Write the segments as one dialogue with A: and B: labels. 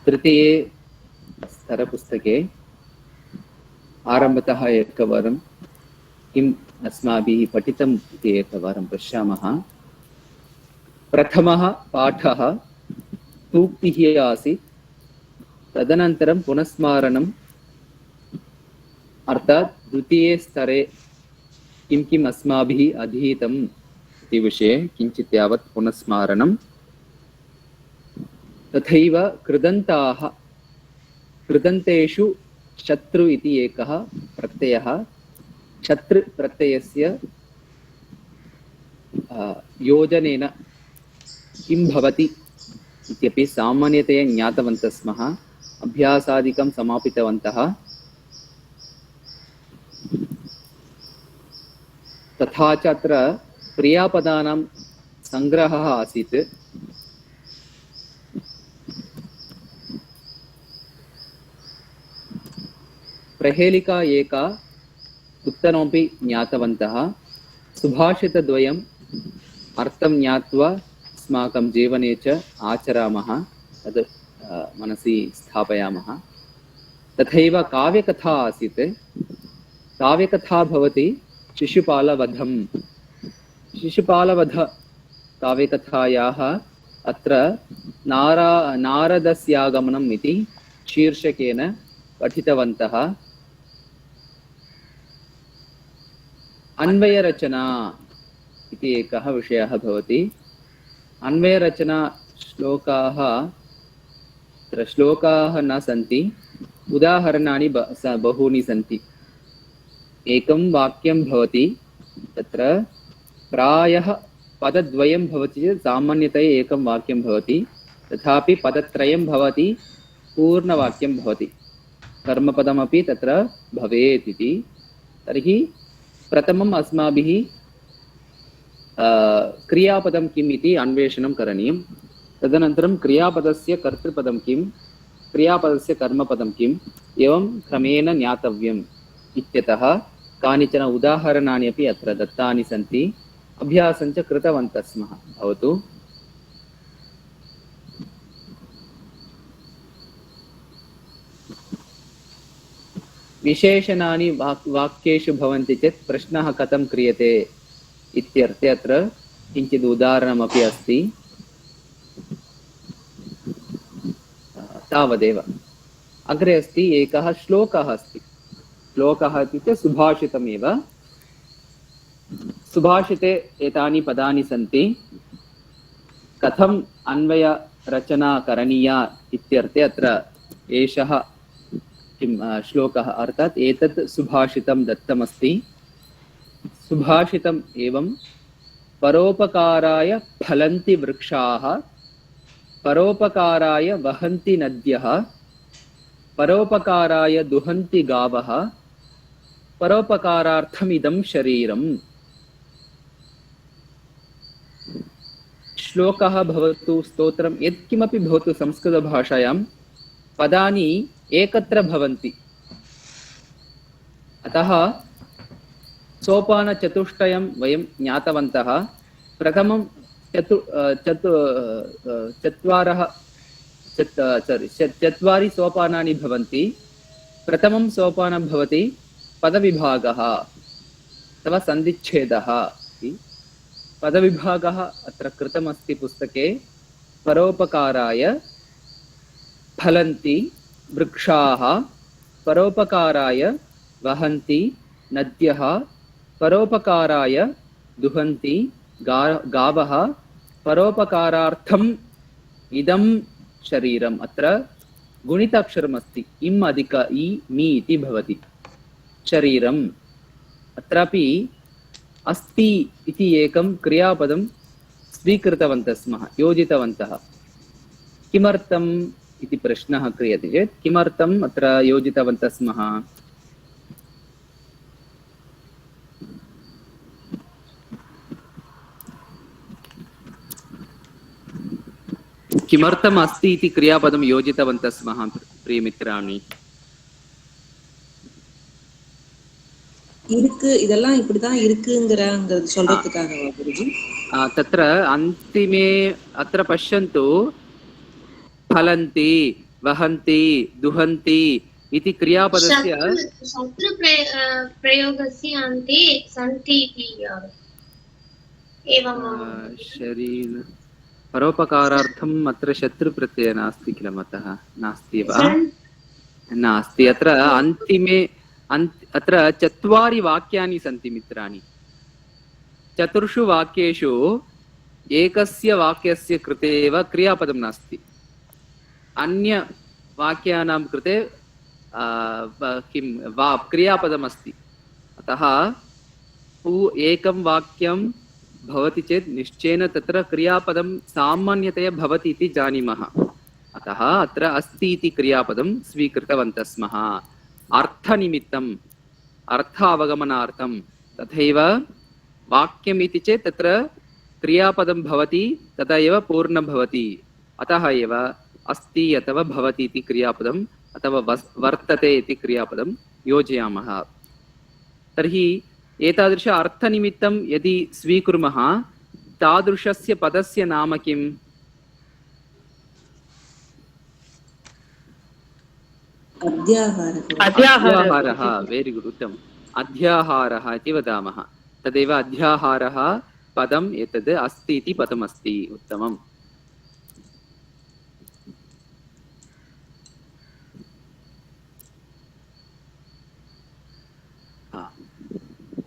A: तृतीये स्तरपुस्तके आरम्भतः एकवारं किम् अस्माभिः पठितम् इति एकवारं पश्यामः। प्रथमः पाठः सूक्तिः आसीत्, तदनन्तरं पुनस्मारणम्, अर्थात् द्वितीये स्तरे किं किम् अस्माभिः अधीतम् इति विषये किञ्चित् यावत् पुनस्मारणं। तथैव कृदन्ताः, कृदन्तेषु शत्रु इति एकः प्रत्ययः, शत्रु प्रत्ययस्य योजनेन किं भवति इत्यपि सामान्यतया ज्ञातवन्तः स्मः, अभ्यासादिकं समापितवन्तः। तथा च अत्र क्रियापदानां सङ्ग्रहः आसीत्। प्रहेलिका एका, उत्तरमपि ज्ञातवन्तः। सुभाषितद्वयम् अर्थं ज्ञात्वा अस्माकं जीवने च आचरामः, तद् मनसि स्थापयामः। तथैव काव्यकथा आसीत्। काव्यकथा भवति शिशुपालवधम्। शिशुपालवध काव्यकथायाः अत्र नारदस्यागमनम् इति शीर्षकेन पठितवन्तः। अन्वयरचना इति एकः विषयः भवति। अन्वयरचना श्लोकाः, तत्र श्लोकाः न सन्ति, उदाहरणानि बहूनि सन्ति। एकं वाक्यं भवति, तत्र प्रायः पदद्वयं भवति चेत् सामान्यतया एकं वाक्यं भवति, तथापि पदत्रयं भवति, पूर्णवाक्यं भवति। कर्मपदमपि तत्र भवेत् इति। तर्हि प्रथमम् अस्माभिः क्रियापदं किम् इति अन्वेषणं करणीयं। तदनन्तरं क्रियापदस्य कर्तृपदं किं, क्रियापदस्य कर्मपदं किम्, एवं क्रमेण ज्ञातव्यम् इत्यतः कानिचन उदाहरणानि अपि अत्र दत्तानि सन्ति। अभ्यासं च कृतवन्तः स्मः। भवतु। विशेषणानि वाक्येषु भवन्ति चेत् प्रश्नः कथं क्रियते इत्यर्थे अत्र किञ्चित् उदाहरणमपि अस्ति। तावदेव। अग्रे अस्ति एकः श्लोकः अस्ति। श्लोकः इत्युक्ते सुभाषितमेव। सुभाषिते एतानि पदानि सन्ति। कथम् अन्वयरचना करणीया इत्यर्थे अत्र एषः श्लोकः, अर्थात् एतत् सुभाषितं दत्तमस्ति। सुभाषितम् एवं परोपकाराय फलन्ति वृक्षाः, परोपकाराय वहन्ति नद्यः, परोपकाराय दुहन्ति गावः, परोपकारार्थमिदं शरीरम्। श्लोकः भवतु, स्तोत्रं यत्किमपि भवतु, संस्कृतभाषायां पदानि एकत्र भवन्ति। अतः सोपानचतुष्टयं वयं ज्ञातवन्तः। प्रथमं चत्वारि सोपानानि भवन्ति। प्रथमं सोपानं भवति पदविभागः अथवा सन्धिच्छेदः। पदविभागः अत्र कृतमस्ति पुस्तके। परोपकाराय फलन्ति वृक्षाः, परोपकाराय वहन्ति नद्यः, परोपकाराय दुहन्ति गावः, परोपकारार्थम् इदं शरीरम्। अत्र गुणिताक्षरमस्ति, इम् अधिक इ मि इति भवति शरीरम्। अत्रापि अस्ति इति एकं क्रियापदं स्वीकृतवन्तः स्मः, योजितवन्तः। किमर्थम् इति प्रश्नः क्रियते चेत् किमर्थम् अत्र योजितवन्तः स्मः? किमर्थम् अस्ति इति क्रियापदं योजितवन्तः स्मः प्रियमित्राणि?
B: இருக்கு, இதெல்லாம் இப்படிதான் இருக்குங்கிறது சொல்றதுக்காக குருஜி.
A: तत्र अन्तिमे अत्र पश्यन्तु, फलन्ति वहन्ति दुहन्ति इति क्रियापदस्य
C: शत्रु प्रयोगस्य अन्ते सन्ति इति एवं
A: शरीर परोपकारार्थम् अत्र शत्रुप्रत्ययः नास्ति किल मतः नास्ति वा नास्ति अत्र अन्तिमे अत्र चत्वारि वाक्यानि सन्ति मित्राणि चतुर्षु वाक्येषु एकस्य वाक्यस्य कृते एव क्रियापदं नास्ति अन्य वाक्यानां कृते किं वा क्रियापदम् अस्ति अतः एकं वाक्यं भवति चेत् निश्चयेन तत्र क्रियापदं सामान्यतया भवति इति जानीमः अतः अत्र अस्ति इति क्रियापदं स्वीकृतवन्तः स्मः अर्थनिमित्तम् अर्थावगमनार्थं तथैव वाक्यम् इति चेत् तत्र क्रियापदं भवति तदा एव पूर्णं भवति अतः एव अस्ति अथवा भवति इति क्रियापदम् अथवा वर्तते इति क्रियापदं योजयामः तर्हि एतादृश अर्थनिमित्तं यदि स्वीकुर्मः तादृशस्य पदस्य नाम किम् अध्याहारः वेरि गुड् उत्तमम् अध्याहारः इति वदामः तदेव अध्याहारः पदम् एतद् अस्ति इति पदमस्ति उत्तमम्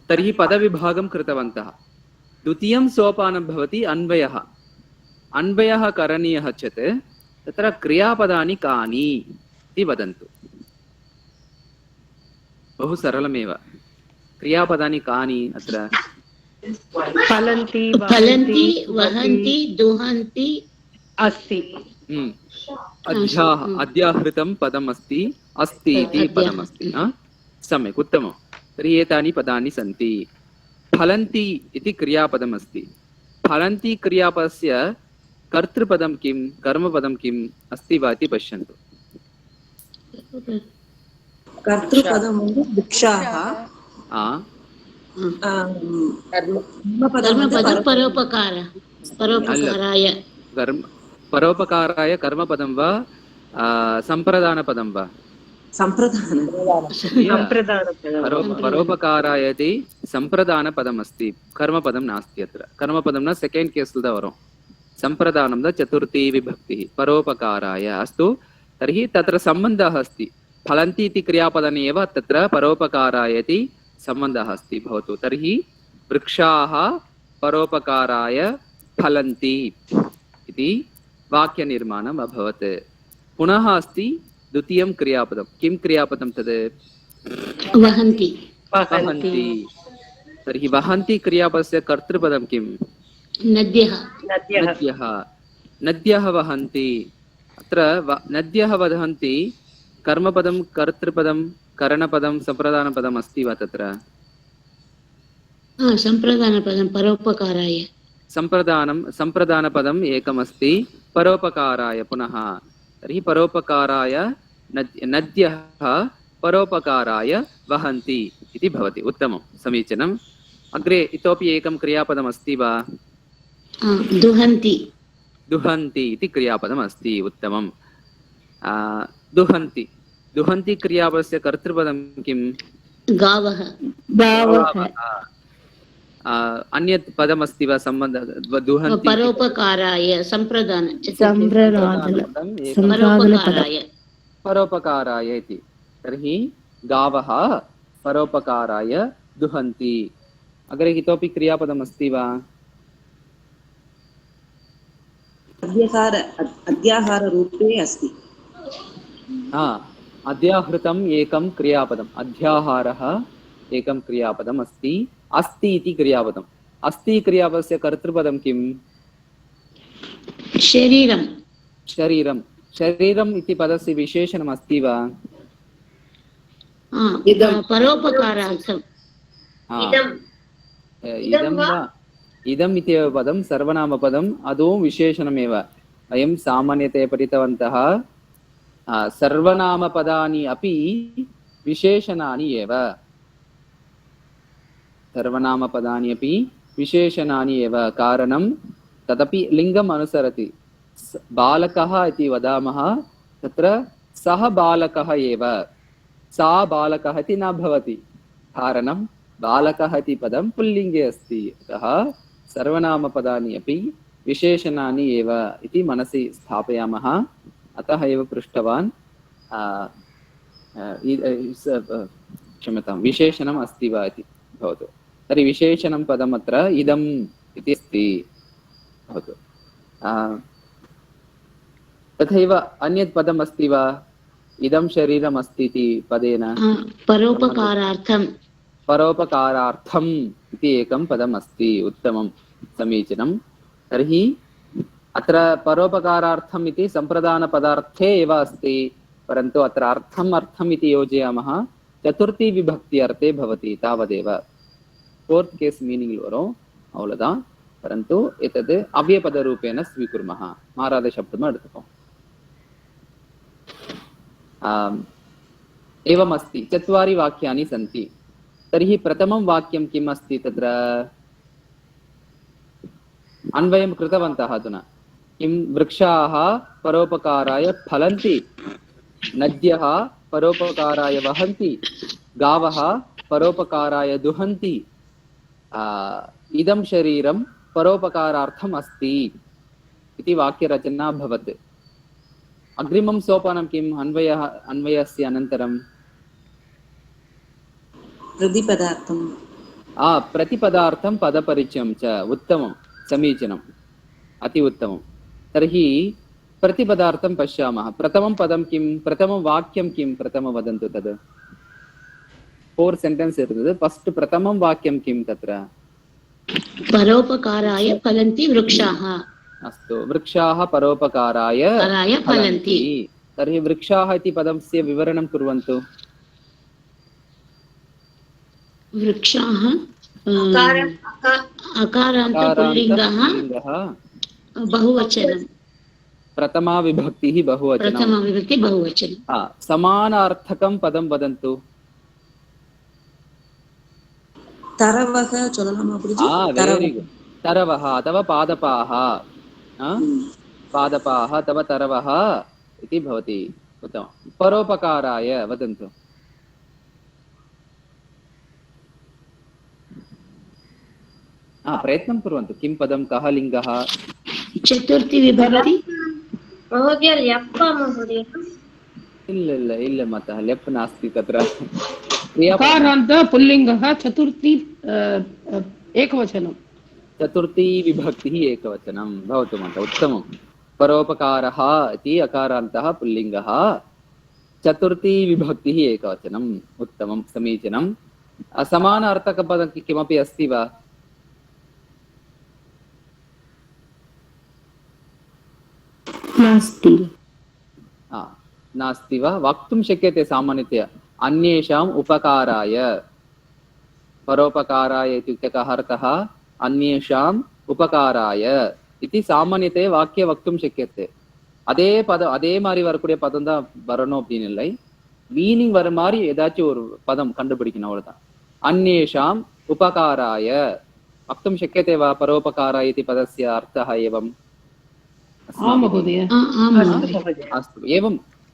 A: तर्हि पदविभागं कृतवन्तः द्वितीयं सोपानं भवति अन्वयः अन्वयः करणीयः चेत् तत्र क्रियापदानि कानि इति वदन्तु बहु सरलमेव क्रियापदानि कानि अत्र
D: फलन्ति
E: फलन्ति वहन्ति दुहन्ति
D: अस्ति
A: अध्याहृतं पदम् अस्ति अस्ति इति पदमस्ति सम्यक् उत्तमं तर्हि एतानि पदानि सन्ति फलन्ति इति कर्मपदम् अस्ति फलन्ति क्रियापदस्य कर्तृपदं किं कर्मपदं किम् अस्ति वा इति पश्यन्तु
B: कर्तृपदं भिक्षाः
E: कर्मपदं
A: परोपकाराय कर्मपदं वा सम्प्रदानपदं वा परोपकाराय इति सम्प्रदानपदम् अस्ति कर्मपदं नास्ति अत्र कर्मपदं न सेकेंड केस् दा वरं सम्प्रदानं द चतुर्थी विभक्तिः परोपकाराय अस्तु तर्हि तत्र सम्बन्धः अस्ति फलन्ति इति क्रियापदने एव तत्र परोपकाराय इति सम्बन्धः अस्ति भवतु तर्हि वृक्षाः परोपकाराय फलन्ति इति वाक्यनिर्माणम् अभवत् पुनः अस्ति द्वितीयं क्रियापदं किं क्रियापदं तद्
E: वहन्ति
A: वहन्ति तर्हि वहन्ति क्रियापदस्य कर्तृपदं किं
E: नद्यः
A: नद्यः नद्यः वहन्ति अत्र नद्यः वहन्ति कर्मपदं कर्तृपदं करणपदं सम्प्रदानपदम् अस्ति वा तत्र
E: सम्प्रदानपदं परोपकाराय
A: सम्प्रदानपदम् एकमस्ति परोपकाराय पुनः तर्हि परोपकाराय नद्यः परोपकाराय वहन्ति इति भवति उत्तमं समीचीनम् अग्रे इतोपि एकं क्रियापदम् अस्ति वा
E: दुहन्ति
A: दुहन्ति इति क्रियापदम् अस्ति उत्तमं दुहन्ति दुहन्ति क्रियापदस्य कर्तृपदं किं
E: गावः
A: अन्यत् पदमस्ति वा सम्बन्ध दुहन्ति
E: परोपकाराय
A: परोपकाराय इति तर्हि गावः परोपकाराय दुहन्ति अग्रे इतोपि क्रियापदम् अस्ति वा
B: अध्याहाररूपे अस्ति
A: अध्याहृतम् एकं क्रियापदम् अध्याहारः एकं क्रियापदम् अस्ति अस्ति इति क्रियापदम् अस्ति क्रियापदस्य कर्तृपदं किम्
E: शरीरं
A: शरीरं शरीरम् इति पदस्य विशेषणम् अस्ति वा
E: परोपकारार्थम्
A: इदम् इत्येव पदं सर्वनामपदम् आदौ विशेषणमेव वयं सामान्यतया पठितवन्तः सर्वनामपदानि अपि विशेषणानि एव सर्वनामपदानि अपि विशेषणानि एव कारणं तदपि लिङ्गम् अनुसरति बालकः इति वदामः तत्र सः बालकः एव, सा बालकः इति न भवति, कारणं बालकः इति पदं पुल्लिङ्गे अस्ति, अतः सर्वनामपदानि अपि विशेषणानि एव इति मनसि स्थापयामः। अतः एव पृष्टवान् क्षम्यतां विशेषणम् अस्ति वा इति। भवतु तर्हि विशेषणं पदम् अत्र इदम् इति अस्ति। भवतु तथैव अन्यत् पदम् अस्ति वा? इदं शरीरम् अस्ति इति पदेन
E: परोपकारार्थं
A: परोपकारार्थम् इति एकं पदम् अस्ति। उत्तमं, समीचीनं। तर्हि अत्र परोपकारार्थम् इति सम्प्रदानपदार्थे एव अस्ति, परन्तु अत्र अर्थम् इति योजयामः चतुर्थी विभक्ति अर्थे भवति, तावदेव। फोर्थ केस् मीनिङ्ग् वरुम् अवलदान्, परन्तु एतद् अव्ययपदरूपेण स्वीकुर्मः। मारादशब्दम् एडुत्तुकोम्। एवमस्ति, 4 वाक्यानि सन्ति। तर्हि प्रथमं वाक्यं किम् अस्ति? तत्र अन्वयं कृतवन्तः अधुना। किं? वृक्षाः परोपकाराय फलन्ति, नद्यः परोपकाराय वहन्ति, गावः परोपकाराय दुहन्ति, इदं शरीरं परोपकारार्थम् अस्ति इति वाक्यरचना भवत्। अग्रिमं सोपानं किम्? अन्वयस्य अनन्तरं
B: प्रतिपदार्थं
A: प्रतिपदार्थं पदपरिचयं च। उत्तमं, समीचीनम्, अति उत्तमं। तर्हि प्रतिपदार्थं पश्यामः। प्रथमं पदं किं? प्रथमं वाक्यं किं? प्रथमं वदन्तु तद्। 4 सेण्टेन्स् इति फस्ट् प्रथमं वाक्यं किं तत्र?
E: परोपकाराय फलन्ति वृक्षाः।
A: अस्तु, वृक्षाः परोपकाराय फलन्ति। तर्हि वृक्षाः इति पदस्य विवरणं कुर्वन्तु।
E: वृक्षाः अकारान्तपुल्लिङ्गः बहुवचनं,
A: प्रथमा विभक्तिः बहुवचनं।
E: प्रथमा विभक्ति बहुवचनं।
A: समानार्थकं पदं वदन्तु।
B: तरवः சொல்லலாமா गुरुजी?
A: वेरी गुड। तरवः अथवा पादपाः, पादपाः अथवा तरवः इति भवति। उत्तमं। परोपकाराय वदन्तु। प्रयत्नं कुर्वन्तु। किं पदं? कः लिङ्गः?
E: चतुर्थी विभक्ति।
C: महोदय ल्यप्प महोदय।
A: इल्ल मतः लेप् नास्ति तत्र।
D: अकारान्त पुल्लिङ्गः, चतुर्थी एकवचनं,
A: चतुर्थी विभक्तिः एकवचनं। भवतु माता, उत्तमं। परोपकारः इति अकारान्तः पुल्लिङ्गः, चतुर्थी विभक्तिः एकवचनम्। उत्तमं, समीचीनं। समानार्थकपदं किमपि अस्ति वा? नास्ति वा? वक्तुं शक्यते सामान्यतया। अन्येषाम् उपकाराय, परोपकाराय इत्युक्ते कः अर्थः? अन्येषाम् उपकाराय इति सामान्यतया वाक्ये वक्तुं शक्यते। அதே மாதிரி வரக்கூடிய பதம் தான் வரணும் அப்படின்னு இல்லை, மீனிங் வர மாதிரி ஏதாச்சும் ஒரு பதம் கண்டுபிடிக்கணும், அவ்வளவுதான். अन्येषाम् उपकाराय वक्तुं शक्यते वा? परोपकाराय इति पदस्य अर्थः एवं। अस्तु, एवं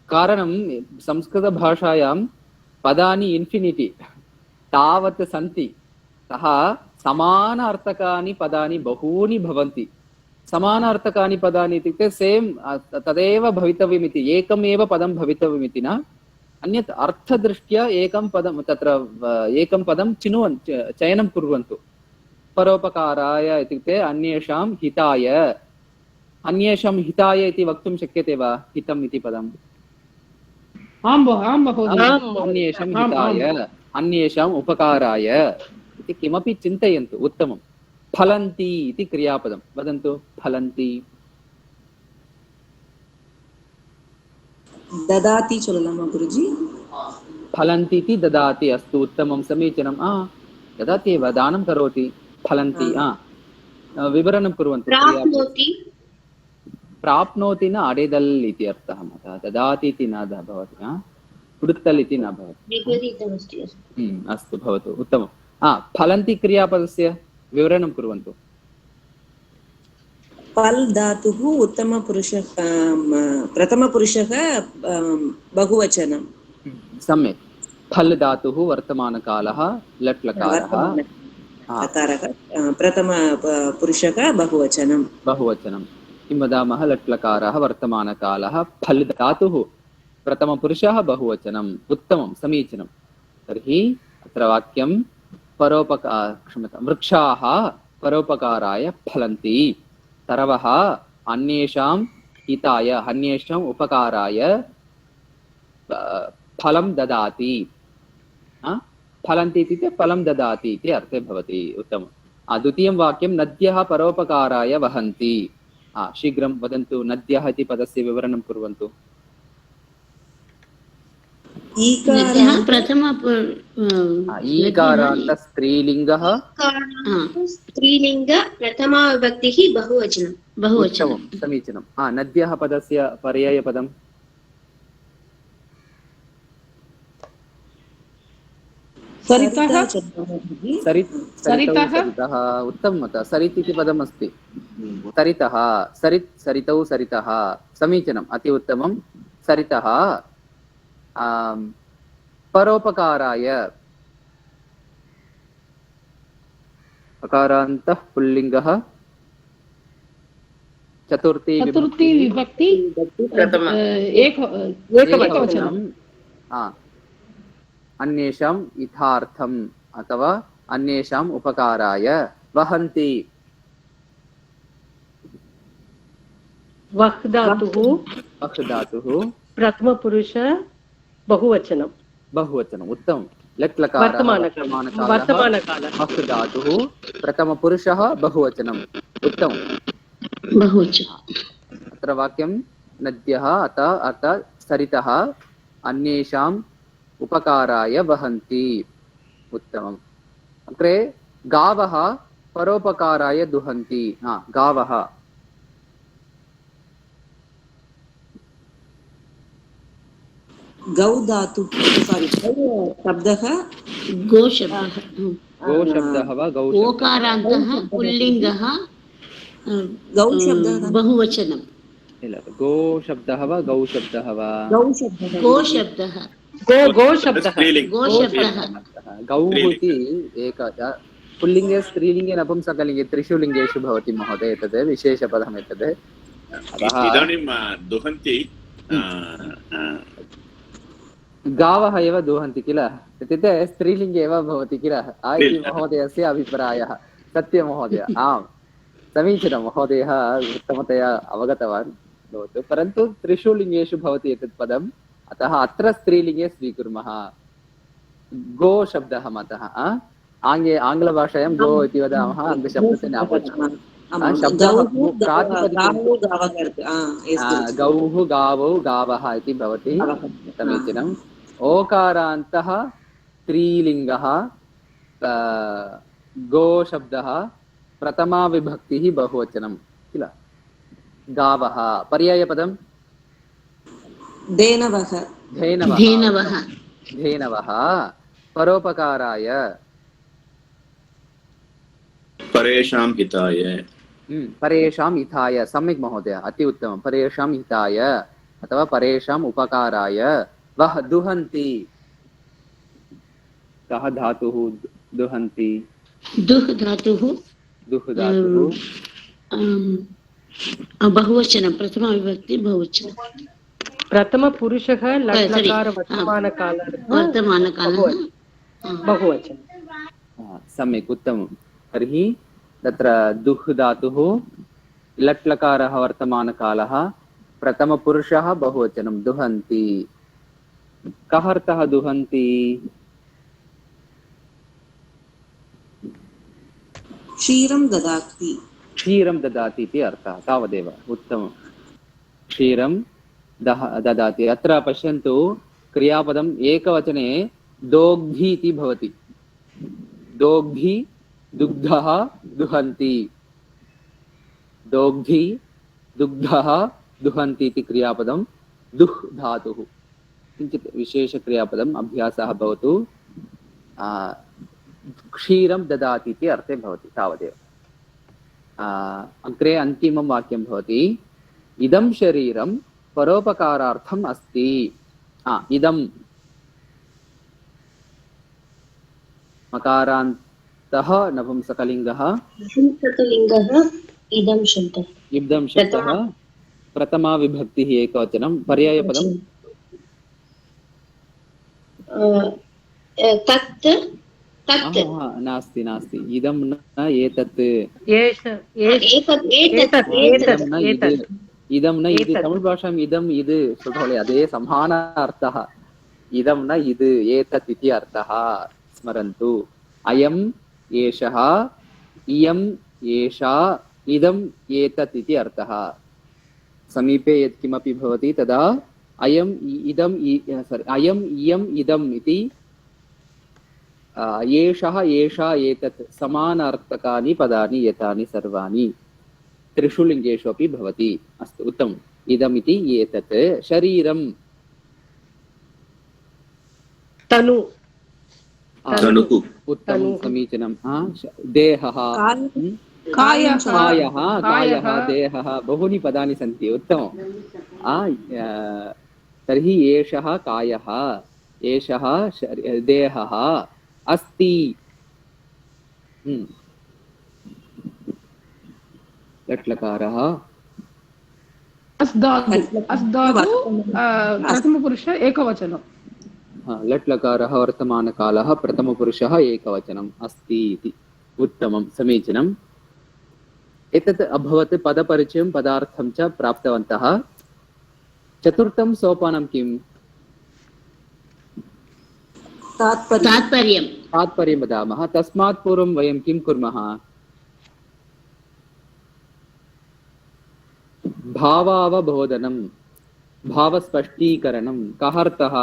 A: कारणं संस्कृतभाषायां पदानि इन्फिनिटि तावत् सन्ति, अतः समानार्थकानि पदानि बहूनि भवन्ति। समानार्थकानि पदानि इत्युक्ते सेम् तदेव भवितव्यमिति, एकमेव पदं भवितव्यमिति न, अन्यत् अर्थदृष्ट्या एकं पदं तत्र एकं पदं चयनं कुर्वन्तु। परोपकाराय इत्युक्ते अन्येषां हिताय, अन्येषां हिताय इति वक्तुं शक्यते वा? हितम् इति पदम्। अन्येषां हिताय, अन्येषाम् उपकाराय इति किमपि चिन्तयन्तु। उत्तमं। फलन्ति इति क्रियापदं वदन्तु। फलन्ति।
B: ददाति சொல்லலாமா गुरुजी?
A: फलन्ति इति ददाति। अस्तु, उत्तमं, समीचीनं। ददाति एव, दानं करोति। फलन्ति। विवरणं कुर्वन्तु। प्राप्नोति न अडेदल् इति अर्थः माता। ददाति इति न भवति, उडुत्तल् इति न भवति। अस्तु, भवतु, उत्तमं। फलन्ति क्रियापदस्य विवरणं कुर्वन्तु।
B: पल् धातुः उत्तमपुरुषः प्रथमपुरुषः बहुवचनं
A: सम्यक् फल् धातुः वर्तमानकालः लट् लकारः
B: लकारः प्रथमपुरुषः बहुवचनं
A: बहुवचनं किं वदामः लट् लकारः वर्तमानकालः फल् धातुः प्रथमपुरुषः बहुवचनम् उत्तमं समीचीनं तर्हि अत्र वाक्यं क्षम्यतां वृक्षाः परोपकाराय फलन्ति तरवः अन्येषां हिताय अन्येषाम् उपकाराय फलं ददाति फलन्ति इत्युक्ते फलं ददाति इति अर्थे भवति उत्तमं द्वितीयं वाक्यं नद्यः परोपकाराय वहन्ति शीघ्रं वदन्तु नद्यः इति पदस्य विवरणं कुर्वन्तु ईकारान्त स्त्रीलिङ्गः
C: स्त्रीलिङ्ग प्रथमा विभक्तिः बहुवचनं
A: बहुवचनं समीचीनं नद्यः पदस्य पर्यायपदं
D: सरितः
A: सरितः उत्तमं सरित् इति पदम् अस्ति सरितः सरित् सरितौ सरितः समीचीनम् अति उत्तमं सरितः परोपकाराय अकारान्तः पुल्लिङ्गः चतुर्थी
D: विभक्ति एकवचनं
A: अन्येषां हितार्थम् अथवा अन्येषाम् उपकाराय वहन्ति
F: वह् धातुः
D: प्रथमपुरुष
A: बहुवचनम् उत्तमं लट् लकारः वर्तमानकालः वह् धातुः प्रथमपुरुषः बहुवचनम् उत्तमं अत्र वाक्यं नद्यः अतः सरितः अन्येषाम् उपकाराय वहन्ति उत्तमम् अग्रे गावः परोपकाराय दुहन्ति गावः
B: गौ धातु शब्दः
A: गोशब्दः वा
E: ओकारान्तः पुल्लिङ्गः
B: गौ शब्दः
E: बहुवचनं
A: गोशब्दः वा गौशब्दः वा
E: गोशब्दः
A: गौः इति एकः पुल्लिङ्गे स्त्रीलिङ्गे नपुंसकलिङ्गे त्रिषु लिङ्गेषु भवति महोदय एतद् विशेषपदम् एतद्
G: इदानीं दुहन्ति
A: गावः एव दुहन्ति किल इत्युक्ते स्त्रीलिङ्गे एव भवति किल इति महोदयस्य अभिप्रायः सत्यं महोदय आम् समीचीनं महोदयः उत्तमतया अवगतवान् भवतु परन्तु त्रिषु लिङ्गेषु भवति एतत् पदम् अतः अत्र स्त्रीलिङ्गे स्वीकुर्मः गो शब्दः मतः आङ्ग्लभाषायां गो इति वदामः शब्दस्य गौः गावौ गावः इति भवति समीचीनम् ओकारान्तः स्त्रीलिङ्गः गो शब्दः प्रथमा विभक्तिः बहुवचनं किल गावः पर्यायपदं
B: धेनवः
A: परोपकाराय
G: परेषां
A: हिताय सम्यक् महोदय अति उत्तमं परेषां हिताय अथवा परेषाम् उपकाराय वह दुहन्ति कः धातुः दुहन्ति
E: दुह् धातुः बहुवचनं प्रथमा विभक्ति बहुवचनं
F: प्रथमपुरुषः लट्लकार वर्तमानकालः बहुवचनं
A: सम्यक् उत्तमं तर्हि तत्र दुह् धातुः लट् लकारः वर्तमानकालः प्रथमपुरुषः बहुवचनं दुहन्ति कः अर्थः दुहन्ति
B: क्षीरं ददाति
A: इति अर्थः तावदेव उत्तमं क्षीरं ददाति अत्र पश्यन्तु क्रियापदम् एकवचने दोग्धि इति भवति दोग्धि दुग्धः दुहन्ति दोग्धि दुग्धः दुहन्ति इति क्रियापदं दुह् धातुः किञ्चित् विशेषक्रियापदम् अभ्यासः भवतु क्षीरं ददाति इति अर्थे भवति तावदेव अग्रे अन्तिमं वाक्यं भवति इदं शरीरं परोपकारार्थम् अस्ति। इदं मकारान्तः नपुंसकलिङ्गः
C: नपुंसकलिङ्गः इदं शब्दः
A: इदं शब्दः प्रथमा विभक्तिः एकवचनं पर्यायपदं
C: तत् तत्
A: नास्ति नास्ति इदं न एतत् इदं न इदु तमिळ் भाषायाम् इदम् इदु சொல்றோம் அதே சமான அர்த்தः इदं न इदु एतत् इति अर्थः स्मरन्तु अयम् एषः इयम् एषा इदम् एतत् इति अर्थः समीपे यत्किमपि भवति तदा अयम् इदम् अयम् इयम् इदम् इति एषः एषा एतत् समानार्थकानि पदानि एतानि सर्वाणि त्रिषु लिङ्गेषु अपि भवति। अस्तु उत्तमम् इदमिति एतत् शरीरं उत्तमं समीचीनं देहः कायः देहः बहूनि पदानि सन्ति उत्तमं तर्हि एषः कायः एषः देहः अस्ति लट्लकारः
D: प्रथमपुरुष एकवचनं
A: लट्लकारः वर्तमानकालः प्रथमपुरुषः एकवचनम् अस्ति इति उत्तमं समीचीनम् एतत् अभवत् पदपरिचयं पदार्थं च प्राप्तवन्तः चतुर्थं सोपानं किम् तात्पर्यं वदामः तस्मात् पूर्वं वयं किं कुर्मः भावावबोधनं भावस्पष्टीकरणं कः अर्थः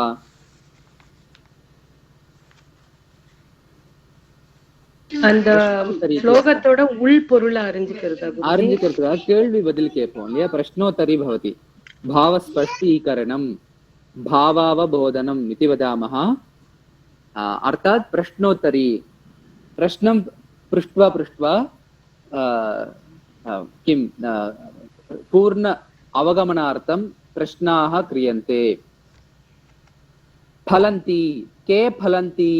F: அந்த ஸ்லோகத்தோட உள் பொருளை அறிஞ்சுக்கிறதா
A: கேள்வி பதில் கேட்போம் இல்லையா प्रश्नोत्तरी भवति भावस्पष्टीकरणं भावावबोधनम् इति वदामः अर्थात् प्रश्नोत्तरी प्रश्नं पृष्ट्वा किं पूर्ण अवगमनार्थं प्रश्नाः क्रियन्ते फलन्ति के फलन्ति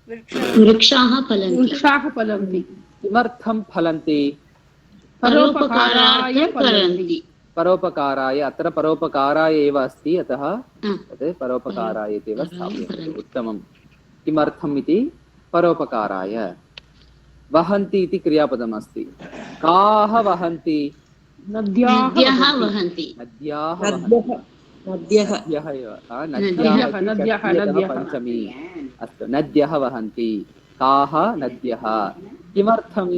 E: वृक्षाः फलन्ति
A: किमर्थं फलन्ति परोपकाराय अत्र परोपकाराय एव अस्ति अतः तत् परोपकाराय इति एव स्थाप्यते उत्तमं किमर्थम् इति परोपकाराय वहन्ति इति क्रियापदम् अस्ति काः वहन्ति
E: नद्याः वहन्ति
A: पञ्चमी अस्तु नद्यः वहन्ति काः नद्यः किमर्थम्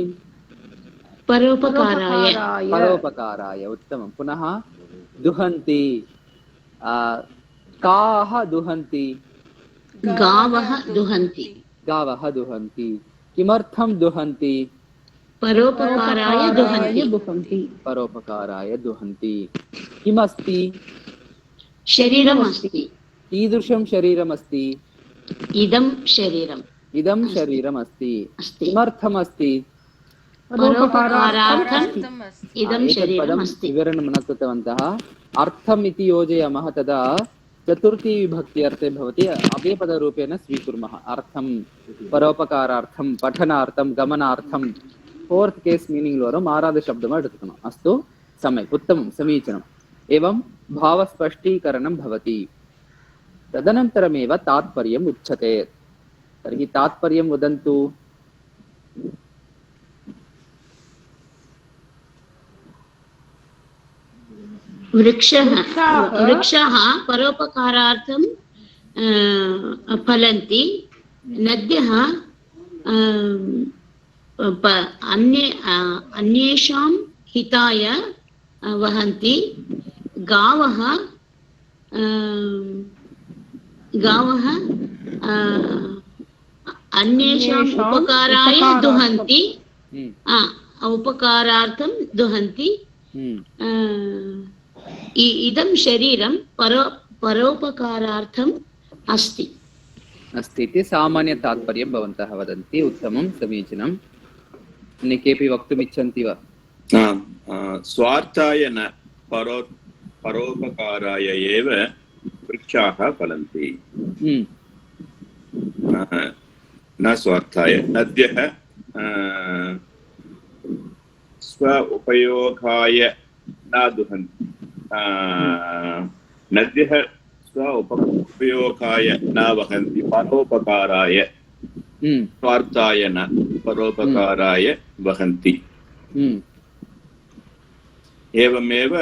A: परोपकाराय उत्तमं पुनः दुहन्ति काः दुहन्ति
E: गावः
A: दुहन्ति किमर्थं दुहन्ति परोपकाराय दुहन्ति किमस्ति
E: शरीरमस्ति
A: कीदृशं शरीरमस्ति
E: इदं
A: शरीरमस्ति किमर्थमस्ति विवरणं न कृतवन्तः अर्थम् इति योजयामः तदा चतुर्थी विभक्ति अर्थे भवति अव्ययपदरूपेण स्वीकुर्मः अर्थं परोपकारार्थं पठनार्थं गमनार्थं फोर्थ केस मीनिंग वरम् आराध शब्दम् एडुत्तमम् अस्तु सम्यक् उत्तमं समीचीनम् एवं भावस्पष्टीकरणं भवति तदनन्तरमेव तात्पर्यम् उच्यते तर्हि तात्पर्यं वदन्तु
E: वृक्षाः परोपकारार्थं फलन्ति नद्यः अन्येषां हिताय वहन्ति गावः अन्येषाम् उपकाराय दुहन्ति उपकारार्थं दुहन्ति इदं शरीरं परोपकारार्थम् अस्ति
A: इति सामान्य तात्पर्यं भवन्तः वदन्ति उत्तमं समीचीनम् अन्ये केऽपि वक्तुमिच्छन्ति वा?
G: स्वार्थाय न परोपकाराय एव वृक्षाः फलन्ति। न स्वार्थाय। नद्यः स्व उपयोगाय न दुहन्ति। नद्यः स्व उपयोगाय न वहन्ति, परोपकाराय। स्वार्थाय न परोपकाराय वहन्ति। एवमेव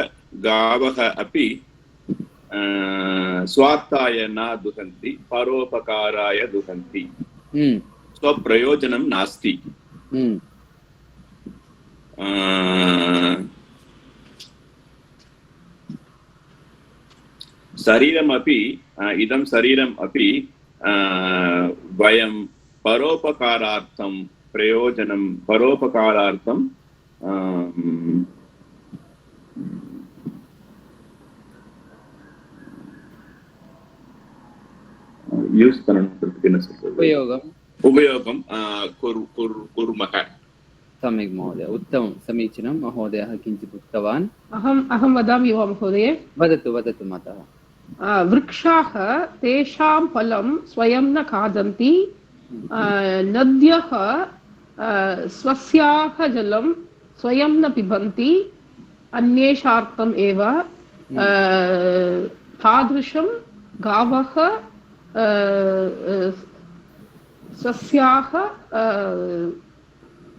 G: गावः अपि स्वार्थाय न दुहन्ति, परोपकाराय दुहन्ति। स्वप्रयोजनं नास्ति। शरीरमपि इदं शरीरम् अपि वयं परोपकारार्थं प्रयोजनं परोपकारार्थं उपयोगं कुर्मः।
A: सम्यक् महोदय, उत्तमं, समीचीनं। महोदयः किञ्चित् उक्तवान्।
D: अहं वदामि वा महोदय?
A: वदतु वदतु मातः।
D: वृक्षाः तेषां फलं स्वयं न खादन्ति, नद्यः स्वस्याः जलं स्वयं न पिबन्ति, अन्येषार्थम् एव। तादृशं गावः स्वस्याः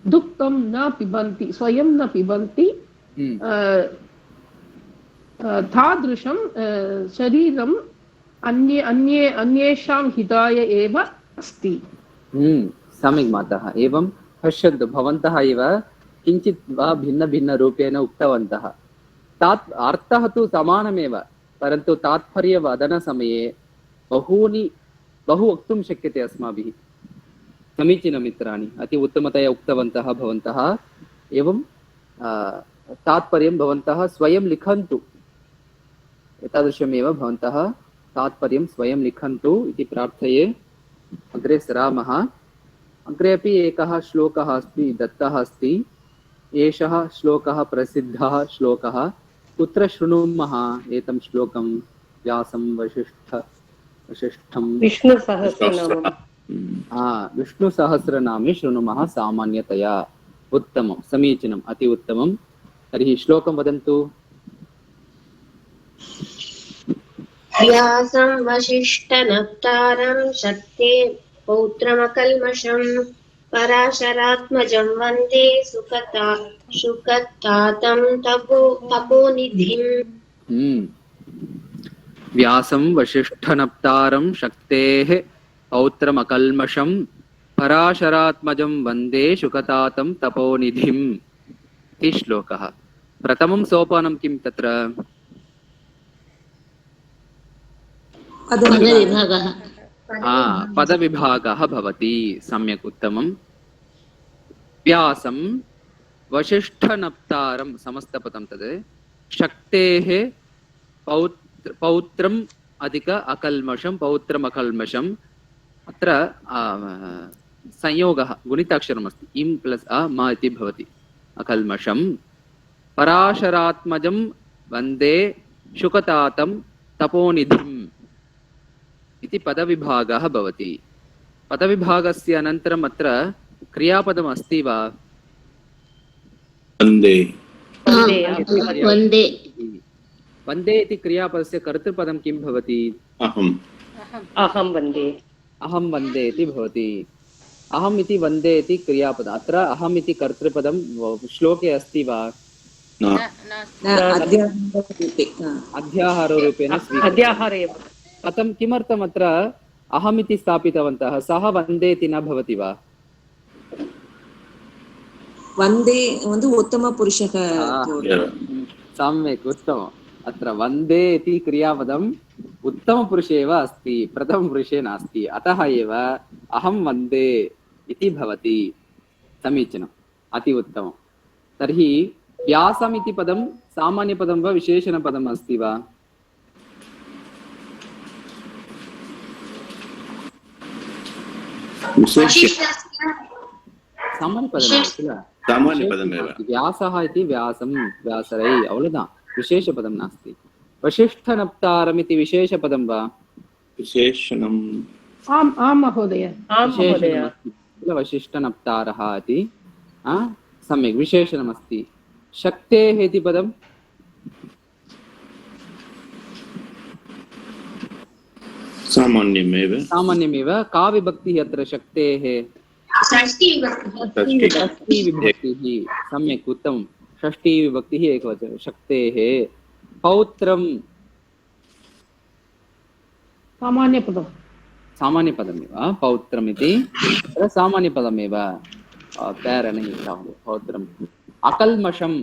D: दुग्धं न पिबन्ति, स्वयं न पिबन्ति। तादृशं शरीरम् अन्येषां हिताय एव अस्ति।
A: सम्यक् मातः। एवं पश्यन्तु, भवन्तः एव किञ्चित् वा भिन्नभिन्नरूपेण उक्तवन्तः। अर्थः तु समानमेव, परन्तु तात्पर्यवदनसमये बहु वक्तुं शक्यते अस्माभिः। समीचीनं मित्राणि, अति उत्तमतया उक्तवन्तः भवन्तः। एवं तात्पर्यं भवन्तः स्वयं लिखन्तु। एतादृशमेव भवन्तः तात्पर्यं स्वयं लिखन्तु इति प्रार्थये। अग्रे सरामः। अग्रे अपि एकः श्लोकः अस्ति, दत्तः अस्ति। एषः श्लोकः प्रसिद्धः श्लोकः। कुत्र शृणुमः एतं श्लोकं? व्यासं वसिष्ठं विष्णुसहस्रनामे शृणुमः सामान्यतया। उत्तमं, समीचीनम्, अति उत्तमं। तर्हि श्लोकं वदन्तु।
C: व्यासं वसिष्ठनप्तारं शक्ते पौत्रमकल्मषं पराशरात्मजं वन्दे सुखतातं तपोनिधिम्।
A: व्यासं वसिष्ठनप्तारं शक्तेः पौत्रमकल्मषं पराशरात्मजं वन्दे शुकतातं तपोनिधिम् इति श्लोकः। प्रथमं सोपानं किं तत्र? पदविभागः भवति। सम्यक्, उत्तमं। व्यासं वसिष्ठनप्तारं समस्तपदं तद् शक्तेः पौत्रम् अधिक अकल्मषं, पौत्रमकल्मषम्। अत्र संयोगः गुणिताक्षरमस्ति, इं प्लस् अ मा इति भवति। अकल्मषं पराशरात्मजं वन्दे शुकतातं तपोनिधिम् इति पदविभागः भवति। पदविभागस्य अनन्तरम् अत्र क्रियापदम् अस्ति वा?
G: वन्दे।
A: वन्दे इति क्रियापदस्य कर्तृपदं किं भवति?
F: अहं वन्दे।
A: अहं वन्दे इति भवति। अहम् इति वन्दे इति क्रियापदम्। अत्र अहम् इति कर्तृपदं श्लोके अस्ति वा? अध्याहाररूपेण कथं, किमर्थम् अत्र अहम् इति स्थापितवन्तः? सः वन्दे इति न भवति वा?
B: वन्दे उत्तमपुरुषः।
A: सम्यक्, उत्तमम्। अत्र वन्दे इति क्रियापदम् उत्तमपुरुषे एव अस्ति, प्रथमपुरुषे नास्ति। अतः एव अहं वन्दे इति भवति। समीचीनम्, अति उत्तमं। तर्हि व्यासम् इति पदं सामान्यपदं वा विशेषणपदम् अस्ति वा? सामान्यपदं किल?
G: सामान्यपदमेव
A: व्यासः इति व्यासं व्यासरै अवलुदा विशेषपदं नास्ति वसिष्ठनप्तारम् इति विशेषपदं वा
G: विशेषणम्
D: आम् आम् महोदय
A: विशेषणमस्ति किल वसिष्ठनप्तारः इति सम्यक् विशेषणमस्ति शक्तेः इति पदं सामान्यमेव का विभक्तिः अत्र शक्तेः
C: षष्ठी
A: विभक्तिः सम्यक् उत्तमं षष्ठी विभक्तिः एकवचनं शक्तेः पौत्रं सामान्यपदमेव पौत्रमिति सामान्यपदमेव प्यारणि पौत्रम् अकल्मषं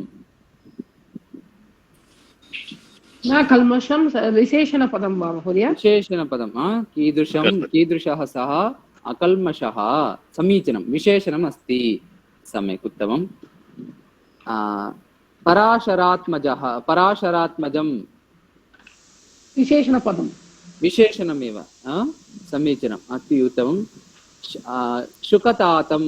D: न कल्मषं विशेषणपदं वा महोदय
A: विशेषणपदं कीदृशः सः अकल्मषः समीचीनं विशेषणम् अस्ति सम्यक् उत्तमं पराशरात्मजं
D: विशेषणपदं
A: विशेषणमेव समीचीनम् अति उत्तमं शुकतातं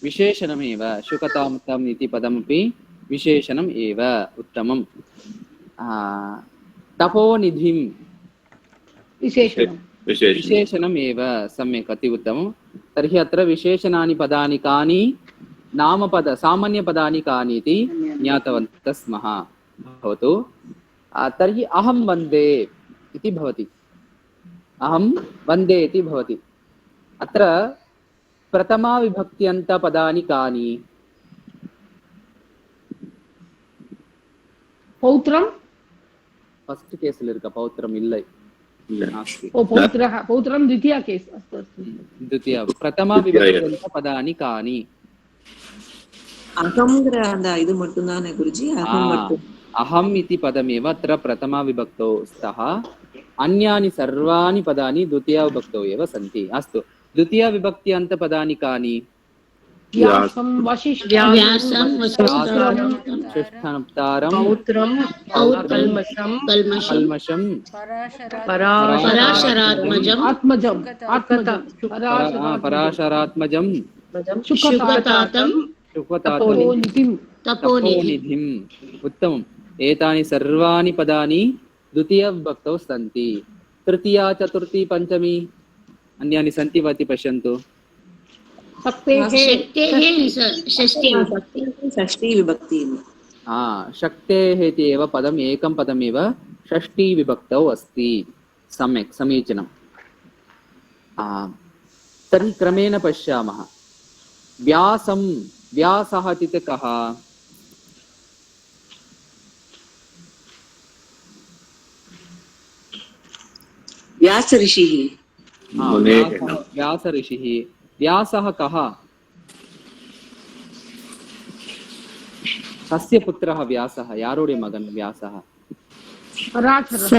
A: विशेषणमेव शुकतातम् इति पदमपि विशेषणम् एव उत्तमं तपोनिधिं विशेषणम् एव सम्यक् अति उत्तमं तर्हि अत्र विशेषणानि पदानि कानि नामपद सामान्यपदानि कानि इति ज्ञातवन्तः स्मः भवतु तर्हि अहं वन्दे इति भवति अत्र प्रथमा विभक्त्यन्तपदानि कानि
D: पौत्रं
A: फर्स्ट केसल् इरुक्क पौत्रम् इल्लै
D: पौत्रं द्वितीया केस् अस्तु
A: द्वितीया प्रथमा विभक्त्यन्तपदानि कानि
B: அகம்ங்கிற அந்த இது மட்டும் தானே குருஜி அகம் மட்டும்
A: अहम् इति पदमेव अत्र प्रथमा विभक्तौ स्तः अन्यानि सर्वाणि पदानि द्वितीया विभक्तौ एव सन्ति अस्तु द्वितीया विभक्त्यन्तपदानि कानि
D: व्यासं
A: वसिष्ठनप्तारं
F: पौत्रं कल्मषं
A: पराशरात्मजं तपोनिधिम् उत्तमम् एतानि सर्वाणि पदानि द्वितीयविभक्तौ सन्ति तृतीया चतुर्थी पञ्चमी अन्यानि सन्ति वा इति पश्यन्तु
B: षष्ठी विभक्ति
A: शक्तेः इति एव पदम् एकं पदमेव षष्ठी विभक्तौ अस्ति सम्यक् समीचीनं तर्हि क्रमेण पश्यामः व्यासः इति कः
B: व्यास ऋषिः
A: व्यासः कः कस्य पुत्रः व्यासः यारुடைய मगन व्यासः पराशरः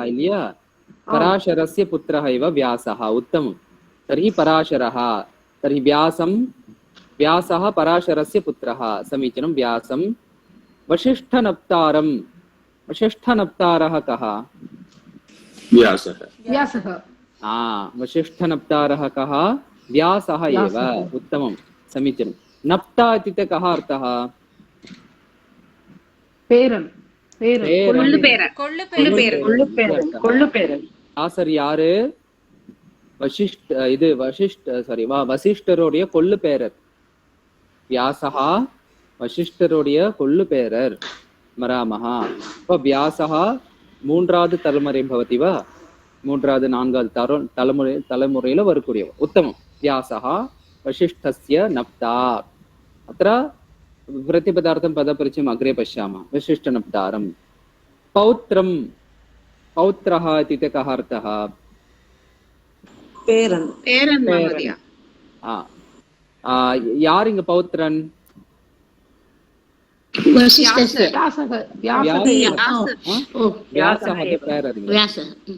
A: इल्लैया पराशरस्य पुत्रः एव व्यासः उत्तमं तर्हि पराशरः तर्हि व्यासः पराशरस्य पुत्रः समीचीनं व्यासं वसिष्ठनप्तारः कः
G: व्यासः
A: वसिष्ठनप्तारः कः व्यासः एव उत्तमं समीचीनं नप्ता इत्युक्ते कः अर्थः ஆசர் யாரு வசிஷ்டருடைய கொள்ளு பேரர் வியாசகா வசிஷ்டருடைய கொள்ளு பேரர் மராமஹா இப்ப வியாசகா மூன்றாவது தலைமுறை பவதி வா மூன்றாவது நான்காவது தலைமுறையில வரக்கூடியவர் உத்தமம் வியாசகா वशिष्ठस्य नप्ता अत्र प्रतिपदार्थं पदपरिचयम् अग्रे पश्यामः वसिष्ठनप्तारं पौत्रः इत्युक्ते कः अर्थः यार् इङ्ग पौत्रन्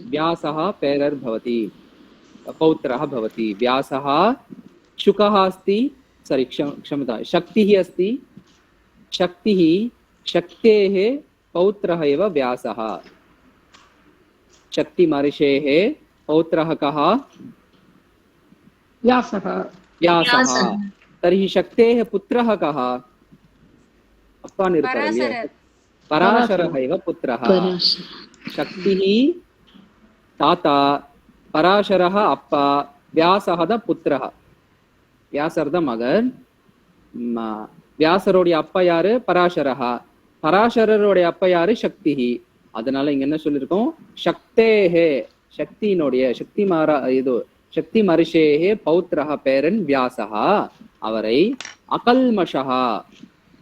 A: व्यासः पेरर् भवति पौत्रः भवति व्यासः शुकः अस्ति क्षमता शक्तिः अस्ति शक्तेः पौत्रः एव व्यासः शक्ति महर्षेः पौत्रः कः
D: व्यासः
A: व्यासः तर्हि शक्तेः पुत्रः कः अप्पा निरुपरल्ये पराशरः एव पुत्रः शक्तिः ताता पराशरः अप्पा व्यासः पुत्रः व्यासர் த மகன் வியாசருடைய அப்பா யாரு பராசரஹ பராசரருடைய அப்பா யாரு சக்தி அதனால இங்க என்ன சொல்லிருக்கோம் சக்தேஹே சக்தியினுடைய சக்தி மரிஷேஹே பௌத்ரஹ பேரன் வியாசஹ அவரை அகல்மஷஹ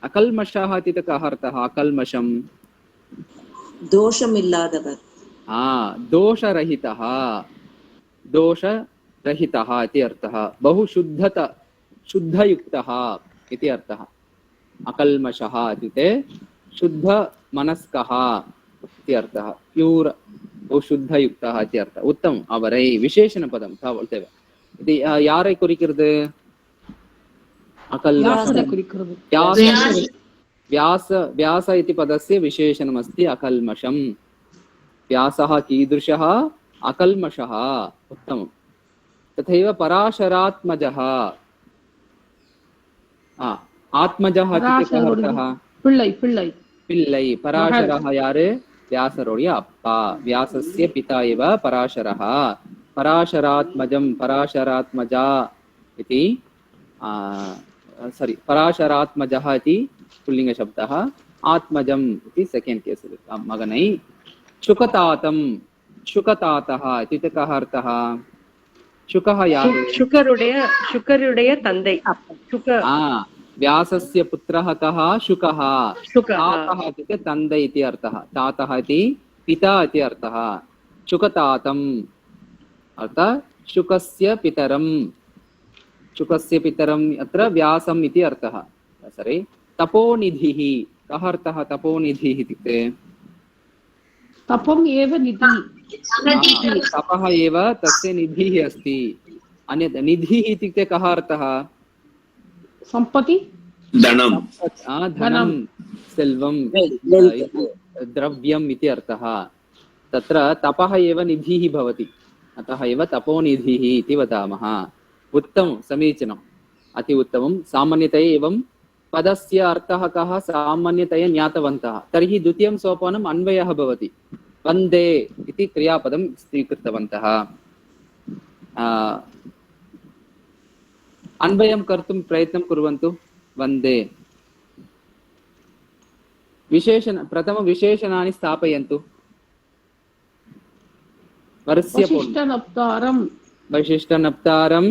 A: அகல்மஷஹ இत्यस्य अर्थः அகல்மஷம்
B: தோஷம் இல்லாதவர்
A: दोषरहितः दोषरहितः इति अर्थः बहु शुद्धयुक्तः इति अर्थः अकल्मषः इत्युक्ते शुद्धमनस्कः इति अर्थः प्यूर् बहु शुद्धयुक्तः इति अर्थः उत्तम அவரை विशेषणपदं बोलतेवे இது யாரை குறிக்கிறது अकल्मषं व्यास इति पदस्य विशेषणमस्ति अकल्मषं व्यासः कीदृशः अकल्मषः उत्तमम् तथैव पराशरात्मजः आत्मजः इत्यस्य अर्थः पिल्लै पराशरः यारे व्यासरुடைய அப்பா व्यासस्य पिता एव पराशरः पराशरात्मजं पराशरात्मजा इति पराशरात्मजः इति पुल्लिङ्गशब्दः आत्मजम् इति सेकेण्ड् केस् मगनै शुकतातं शुकतातः इत्युक्ते कः अर्थः शुकः यारे
F: शुकरुடைய தந்தை
A: व्यासस्य पुत्रः कः शुकः तातः इत्युक्ते तन्दै इति अर्थः तातः इति पिता इति अर्थः शुकतातम् अर्थात् शुकस्य पितरम् अत्र व्यासम् इति अर्थः सरि तपोनिधिः कः अर्थः तपोनिधिः इत्युक्ते
D: तपम् एव निधिः
A: तपः एव तस्य निधिः अस्ति अन्यत् निधिः इत्युक्ते कः अर्थः
D: सम्पत्ति
A: धनं सेल्वं द्रव्यम् इति अर्थः तत्र तपः एव निधिः भवति अतः एव तपोनिधिः इति वदामः उत्तमं समीचीनम् अति उत्तमं सामान्यतया एवं पदस्य अर्थः कः सामान्यतया ज्ञातवन्तः तर्हि द्वितीयं सोपानम् अन्वयः भवति वन्दे इति क्रियापदं स्वीकृतवन्तः अन्वयं कर्तुं प्रयत्नं कुर्वन्तु वन्दे प्रथमविशेषणानि स्थापयन्तु वशिष्ठनप्तारं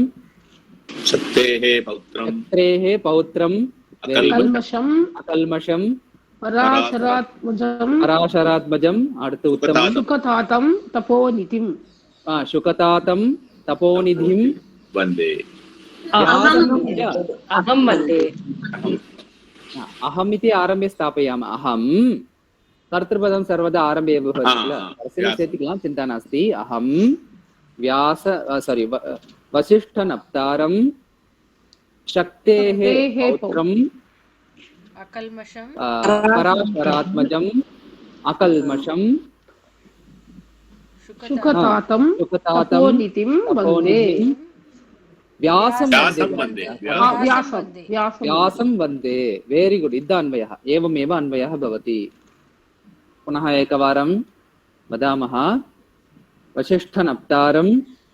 G: शक्तेः पौत्रम्
A: अकल्मषं
D: पराशरात्मजम्
A: அடுத்து உத்தமம்
D: शुकतातं तपोनिधिं
G: वन्दे
F: अहं वन्दे
A: अहम् इति आरम्भे स्थापयामः अहं कर्तृपदं सर्वदा आरम्भे भवति किल चेत् चिन्ता नास्ति अहं वसिष्ठनप्तारं शक्तेः पौत्रम् पराशरात्मजम् अकल्मषं
D: शुकतातं तपोनिधिं वन्दे
A: व्यासं वन्दे वेरी गुड इद अन्वयः एवमेव अन्वयः भवति पुनः एकवारं वदामः वसिष्ठनप्तारं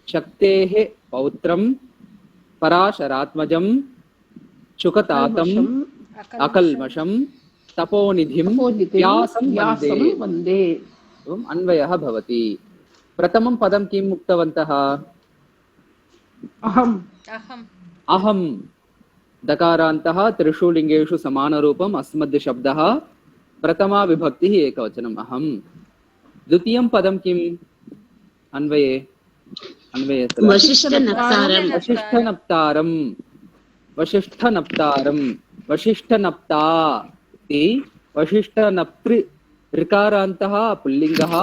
A: शक्तेः पौत्रं पराशरात्मजं शुकतातम् अकल्मषं तपोनिधिं व्यासं वन्दे अन्वयः भवति प्रथमं पदं किम् उक्तवन्तः अहं दकारान्तः त्रिषु लिङ्गेषु समानरूपम् अस्मद् शब्दः प्रथमा विभक्तिः एकवचनम् अहं द्वितीयं पदं किम् अन्वये वशिष्ठनप्ता इति वशिष्ठनप्तृ ऋकारान्तः पुल्लिङ्गः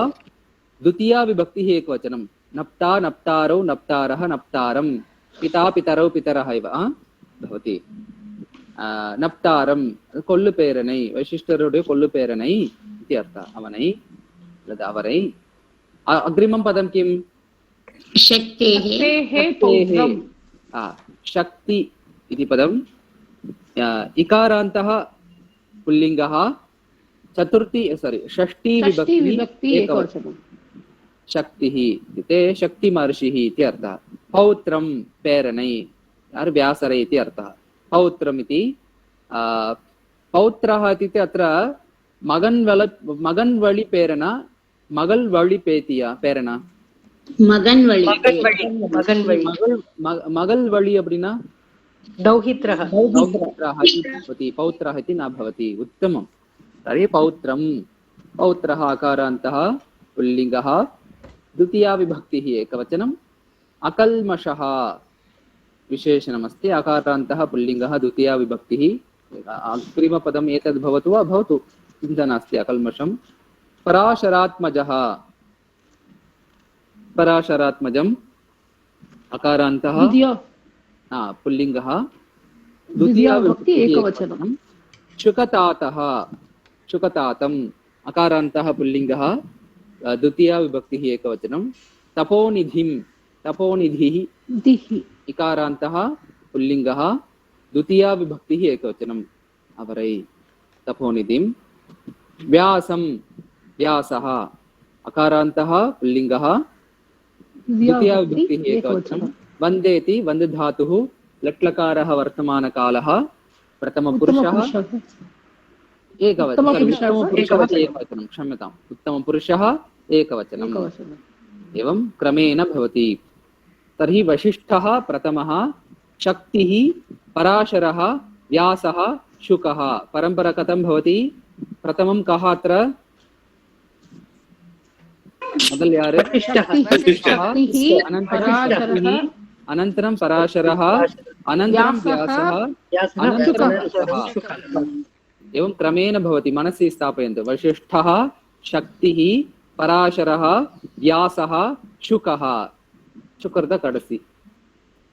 A: द्वितीया विभक्तिः एकवचनं नप्ता नप्तारौ नप्तारः नप्तारं पिता पितरौ पितरः इव भवति नप्तारं कोल्लुपेरनै वैशिष्टरुடைய कोल्लुपेरनै इति अर्थः अवरै अग्रिमं पदं किम्
D: शक्तेः
A: शक्ति इति पदम् इकारान्तः पुल्लिङ्गः चतुर्थी षष्ठी विभक्ति एकवचनं शक्तिः इत्युक्ते शक्तिमहर्षिः इति अर्थः पौत्रं प्रेरणै व्यासरे इति अर्थः पौत्रम् इति पौत्रः इत्युक्ते अत्र मगन् वळि प्रेरण मगल् वळि प्रेरण मगल् वळि அப்படினா
F: दौहित्रः
A: पौत्रः इति न भवति उत्तमं तर्हि पौत्रं पौत्रः अकारान्तः पुल्लिङ्गः द्वितीया विभक्तिः एकवचनम् अकल्मषः विशेषणमस्ति अकारान्तः पुल्लिङ्गः द्वितीया विभक्तिः अग्रिमपदम् एतद् भवतु वा भवतु चिन्ता नास्ति अकल्मषं पराशरात्मजः पराशरात्मजम् अकारान्तः पुल्लिङ्गः द्वितीया विभक्ति एकवचनं शुकतातः शुकतातम् अकारान्तः पुल्लिङ्गः द्वितीया विभक्तिः एकवचनं तपोनिधिं तपोनिधिः इकारान्तः पुल्लिङ्गः द्वितीया विभक्तिः एकवचनम् अपरै तपोनिधिं व्यासं व्यासः अकारान्तः पुल्लिङ्गः द्वितीया विभक्तिः एकवचनं वन्देति वन्दधातुः लट्लकारः वर्तमानकालः प्रथमपुरुषः एकवचनं क्षम्यताम् उत्तमपुरुषः एकवचनम् एवं क्रमेण भवति तर्हि वसिष्ठः प्रथमः शक्तिः पराशरः व्यासः शुकः परम्परा कथं भवति प्रथमं कः अत्र ಮೊದಲು ಯಾರು अनन्तरं पराशरः अनन्तरं व्यासः अनन्तरं शुकः एवं क्रमेण भवति मनसि स्थापयन्तु वसिष्ठः शक्तिः पराशरः व्यासः शुकः சுக்கர் தான் கடைசி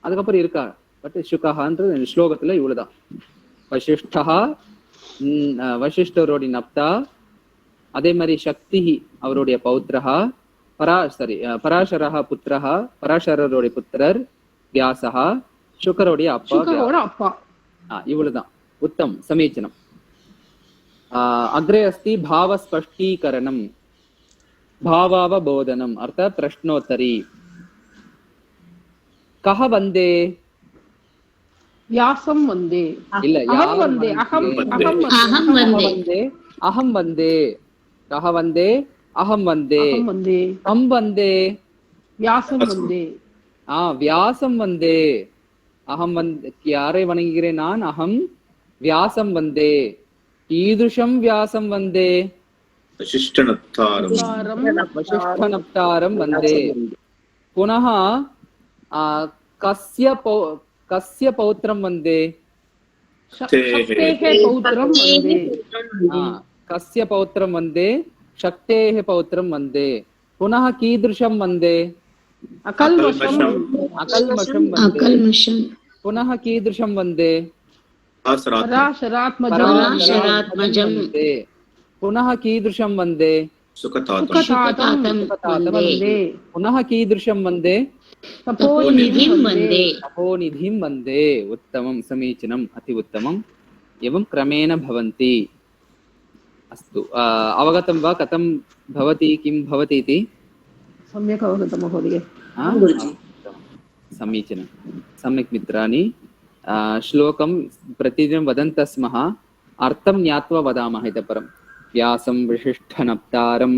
A: அதுக்கப்புறம் இருக்கா பட் சுகஹான்றது ஸ்லோகத்துல இவ்வளவுதான் வசிஷ்டா வசிஷ்டருடைய நப்தா அதே மாதிரி சக்தி அவருடைய பௌத்ரஹா பராசரஹ புத்திரஹ பராசரருடைய புத்திரர் வியாசஹ சுக்கருடைய அப்பா இவ்வளவுதான் उत्तम समीचीनम् अग्रे अस्ति भावस्पष्टीकरणं भावावबोधनम् अर्थात् प्रश्नोत्तरी कः वन्दे
D: व्यासं वन्दे
A: इल्ल
D: अहं वन्दे अहं वन्दे
A: अहं वन्दे कः वन्दे अहं वन्दे तं वन्दे
D: व्यासं वन्दे
A: व्यासं वन्दे अहं वन्दे यारे वणगिरे नान् अहं व्यासं वन्दे कीदृशं व्यासं वन्दे वसिष्ठनप्तारं वन्दे पुनः कस्य पौत्रं वन्दे
D: शक्तेः पौत्रं वन्दे
A: कस्य पौत्रं वन्दे शक्तेः पौत्रं वन्दे पुनः कीदृशं वन्दे
D: अकल्मषं
A: वन्दे पुनः कीदृशं वन्दे
E: पराशरात्मजं
A: पुनः कीदृशं वन्दे
D: सुखतातं वन्दे
A: पुनः कीदृशं वन्दे
E: तपोनिधिं वन्दे
A: तपोनिधिं वन्दे उत्तमं समीचीनम् अति उत्तमम् एवं क्रमेण भवन्ति अस्तु अवगतं वा कथं भवति किं भवति इति
D: सम्यक् अवगतं महोदय
A: समीचीनं सम्यक् मित्राणि श्लोकं प्रतिदिनं वदन्तः स्मः अर्थं ज्ञात्वा वदामः इतः परं व्यासं विशिष्टनप्तारं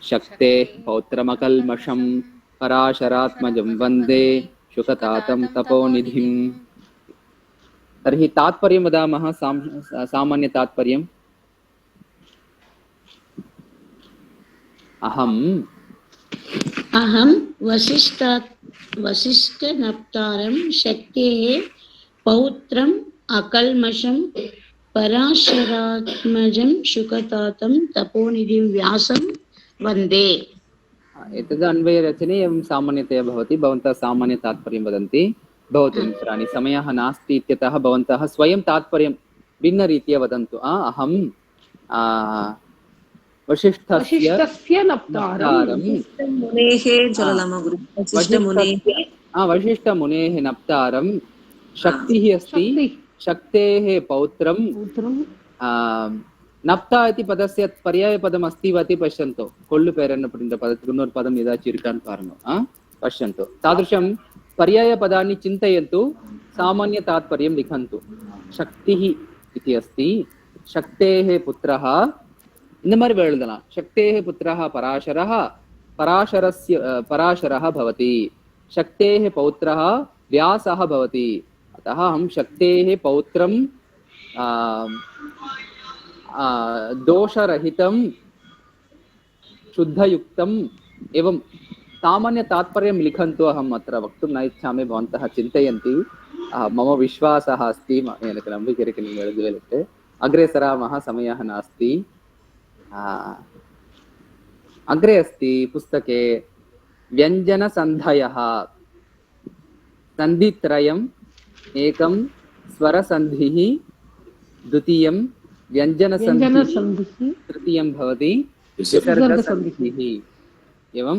A: शक्तेः पौत्रमकल्मषं पराशरात्मजं वन्दे शुकतातं तपोनिधिम् तर्हि तात्पर्यं वदामः सामान्य तात्पर्यम्
E: अहं वसिष्ठनप्तारं शक्तेः पौत्रम् अकल्मषं पराशरात्मजं शुकतातं तपोनिधिं व्यासं वन्दे
A: एतद् अन्वयरचने एवं सामान्यतया भवति भवन्तः सामान्य तात्पर्यं वदन्ति भवतु मित्राणि समयः नास्ति इत्यतः भवन्तः स्वयं तात्पर्यं भिन्नरीत्या वदन्तु अहं वसिष्ठस्य
B: मुनेः சொல்லலாமா குரு वसिष्ठ मुनेः
A: वसिष्ठमुनेः नप्तारं शक्तिः अस्ति
D: शक्ति
A: शक्तेः पौत्रं
D: पुत्रं
A: நப்தா இति பதस्य पर्यायपदम् अस्ति वा इति पश्यन्तु கொள்ளு பேரன் அப்படின்ற பதத்துக்கு இன்னொரு பதம் ஏதாச்சும் இருக்கான்னு பாருங்க पश्यन्तु तादृशं पर्यायपदानि चिन्तयन्तु सामान्य तात्पर्यं लिखन्तु शक्तिः इति अस्ति शक्तेः पुत्रः இந்த மாதிரி எழுதலாம் शक्तेः पुत्रः पराशरः पराशरः भवति शक्तेः पौत्रः व्यासः भवति अतः अहं शक्तेः पौत्रं दोषरहितं शुद्धयुक्तम् एवं सामान्य तात्पर्यं लिखन्तु अहम् अत्र वक्तुं न इच्छामि भवन्तः चिन्तयन्ति मम विश्वासः अस्ति எனக்கு நம்பிக்கை இருக்கு நீங்க எழுதுவேலிட்டு अग्रे सरामः समयः नास्ति अग्रे अस्ति पुस्तके व्यञ्जनसन्धयः सन्धित्रयम् एकं स्वरसन्धिः द्वितीयं व्यञ्जनसन्धिः तृतीयं भवति विसर्गसन्धिः एवं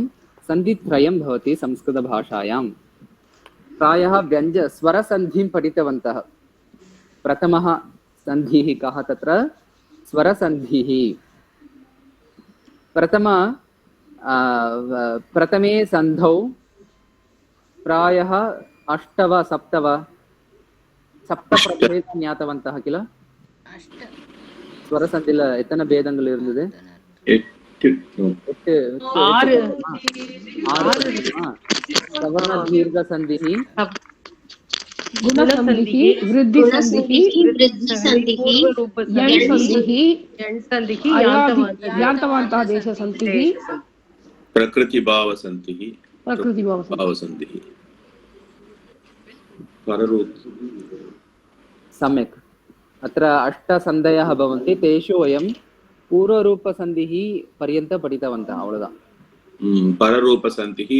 A: सन्धित्रयं भवति संस्कृतभाषायां प्रायः स्वरसन्धिं पठितवन्तः प्रथमः सन्धिः कः तत्र स्वरसन्धिः प्रथमे सन्धौ प्रायः 8 वा 7 वा 7 प्रभेदं ज्ञातवन्तः किल स्वरसन्धिल எத்தனை பேதங்கள் இருந்தது 8 सवर्ण दीर्घ संधिः
D: गुणसन्धिः वृद्धि संधिः यण् संधिः यान्तवान्तादेश संधिः
G: प्रकृति भाव संधिः
A: सम्यक् अत्र 8 सन्धयः भवन्ति तेषु वयं पूर्वरूपसन्धिः पर्यन्तं पठितवन्तः अवलुदान्
G: पररूपसन्धिः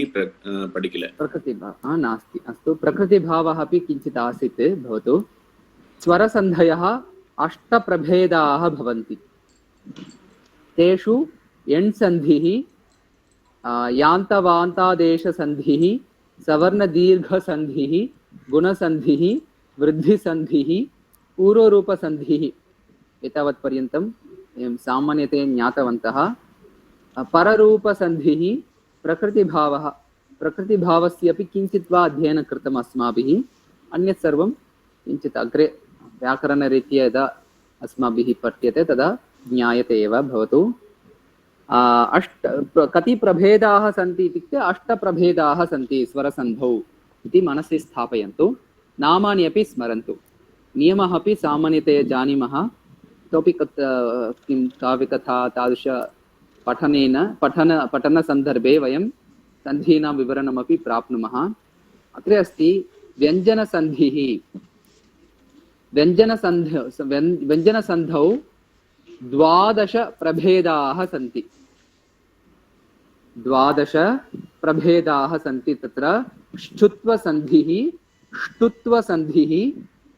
G: पठिकिल
A: प्रकृतिभावः नास्ति अस्तु प्रकृतिभावः अपि किञ्चित् आसीत् भवतु स्वरसन्धयः 8 प्रभेदाः भवन्ति तेषु यण् सन्धिः यान्तवान्तादेशसन्धिः सवर्णदीर्घसन्धिः गुणसन्धिः वृद्धिसन्धिः पूर्वरूपसन्धिः एतावत्पर्यन्तं सामान्यतया ज्ञातवन्तः पररूपसन्धिः प्रकृतिभावः प्रकृतिभावस्य अपि किञ्चित् वा अध्ययनं कृतम् अस्माभिः अन्यत् सर्वं किञ्चित् अग्रे व्याकरणरीत्या यदा अस्माभिः पठ्यते तदा ज्ञायते एव भवतु कति प्रभेदाः सन्ति इत्युक्ते 8 प्रभेदाः सन्ति स्वरसन्धौ इति मनसि स्थापयन्तु नामानि अपि स्मरन्तु नियमः अपि सामान्यतया जानीमः इतोपि किं काव्यकथा तादृश पठनसन्दर्भे वयं सन्धीनां विवरणमपि प्राप्नुमः अत्र अस्ति व्यञ्जनसन्धिः व्यञ्जनसन्धौ 12 प्रभेदाः सन्ति 12 प्रभेदाः सन्ति तत्र श्चुत्वसन्धिः ष्टुत्वसन्धिः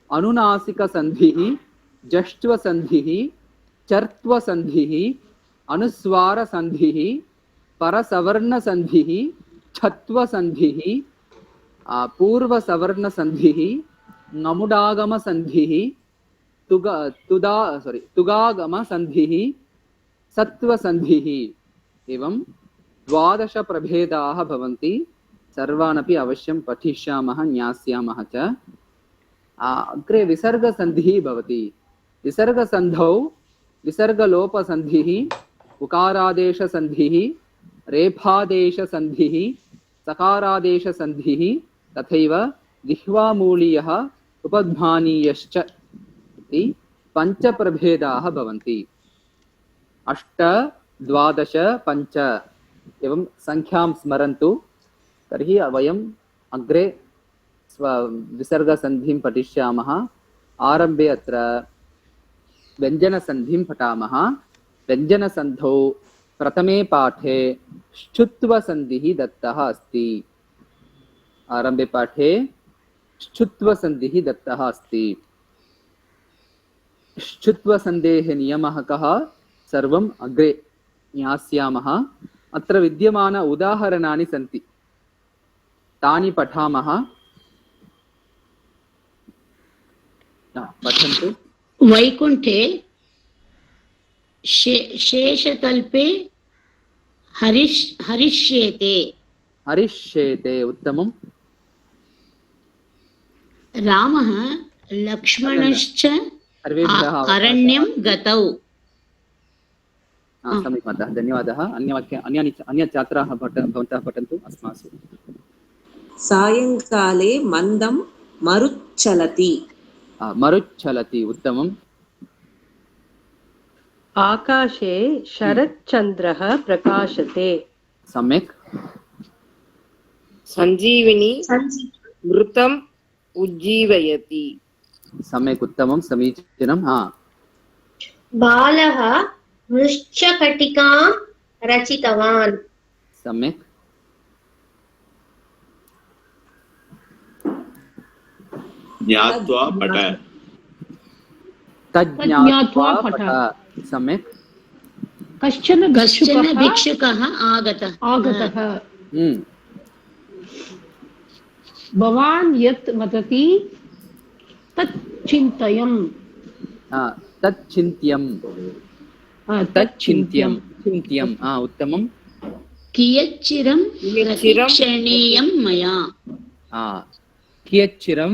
A: अनुनासिकसन्धिः जष्ट्वसन्धिः चर्त्वसन्धिः अनुस्वारसन्धिः परसवर्णसन्धिः छत्वसन्धिः पूर्वसवर्णसन्धिः नमुडागमसन्धिः तुगागमसन्धिः सत्वसन्धिः एवं 12 प्रभेदाः भवन्ति सर्वानपि अवश्यं पठिष्यामः ज्ञास्यामः च अग्रे विसर्गसन्धिः भवति विसर्गसन्धौ विसर्गलोपसन्धिः उकारादेशसन्धिः रेफादेशसन्धिः सकारादेशसन्धिः तथैव जिह्वामूलीयः उपध्मानीयश्च इति 5 प्रभेदाः भवन्ति 8 12 5 एवं संख्यां स्मरन्तु तर्हि वयम् अग्रे विसर्गसन्धिं पठिष्यामः आरम्भे अत्र व्यञ्जनसन्धिं पठामः व्यञ्जनसन्धौ प्रथमे पाठे श्चुत्वसन्धिः दत्तः अस्ति आरम्भे पाठे श्चुत्वसन्धिः दत्तः अस्ति श्चुत्वसन्धेः नियमः कः सर्वम् अग्रे ज्ञास्यामः अत्र विद्यमान उदाहरणानि सन्ति तानि पठामः। पठन्तु।
E: वैकुण्ठे शेषतल्पे हरिष्येते।
A: हरिष्येते उत्तमम्।
E: रामः लक्ष्मणश्च
A: सर्वेभ्यः
E: अरण्यं गतौ।
A: सम्यक् महोदय, धन्यवादः। अन्य छात्राः भवन्तः पठन्तु अस्मासु।
B: सायङ्काले मन्दं मरुच्चलति।
A: मरुच्चलति उत्तमम्।
F: आकाशे शरच्चन्द्रः प्रकाशते।
A: सम्यक्।
H: सञ्जीविनी मृतम् उज्जीवयति।
A: सम्यक् उत्तमं समीचीनं।
C: बालः मृच्छकटिकां रचितवान्।
A: सम्यक्।
G: ज्ञात्वा पठ।
A: तज्ज्ञात्वा पठ। सम्यक्।
D: कश्चन
E: भिक्षुकः आगतः।
D: भवान् यत् वदति तत् चिन्तयम्।
A: तच्चिन्त्यम् उत्तमम्।
E: कियच्चिरं प्रतीक्षणीयं मया।
A: कियच्चिरं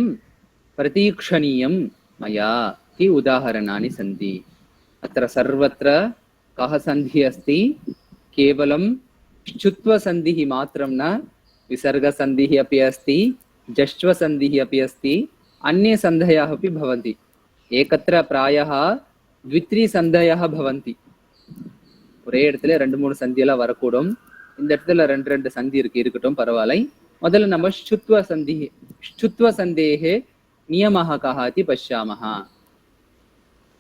A: प्रतीक्षणीयं मया इति उदाहरणानि सन्ति। अत्र सर्वत्र कः सन्धिः अस्ति? केवलं श्चुत्वसन्धिः मात्रं न, विसर्गसन्धिः अपि अस्ति, जश्वसन्धिः अपि अस्ति, अन्ये सन्धयः अपि भवन्ति। एकत्र प्रायः 2-3 சந்தையாக भवन्ति. ஒரே இடத்துல 2-3 சந்தியெல்லாம் வரக்கூடும். இந்த இடத்துல 2 சந்தி இருக்கட்டும், பரவாயில்லை. முதல்ல நம்ம ஷ்சுத்வ சந்தேः नियमः कः इति पश्यामः।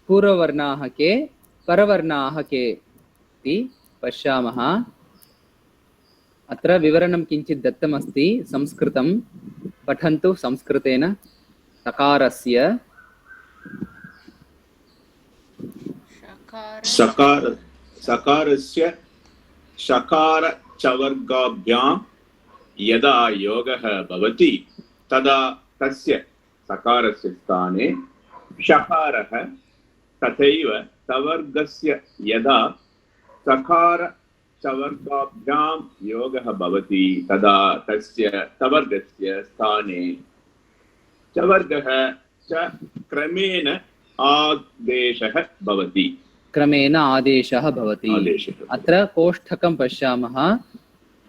A: पूर्ववर्णाः के परवर्णाः के इति पश्यामः। अत्र विवरणं किञ्चित् दत्तमस्ति संस्कृतं। पठन्तु संस्कृतेन। सकारस्य
G: सकारस्य शकार चवर्गाभ्यां यदा योगः भवति तदा तस्य सकारस्य स्थाने शकारः, तथैव सवर्गस्य यदा सकार चवर्गाभ्यां योगः भवति तदा तस्य सवर्गस्य स्थाने चवर्गः च क्रमेण आदेशः भवति।
A: क्रमेण आदेशः भवति। अत्र कोष्ठकं पश्यामः।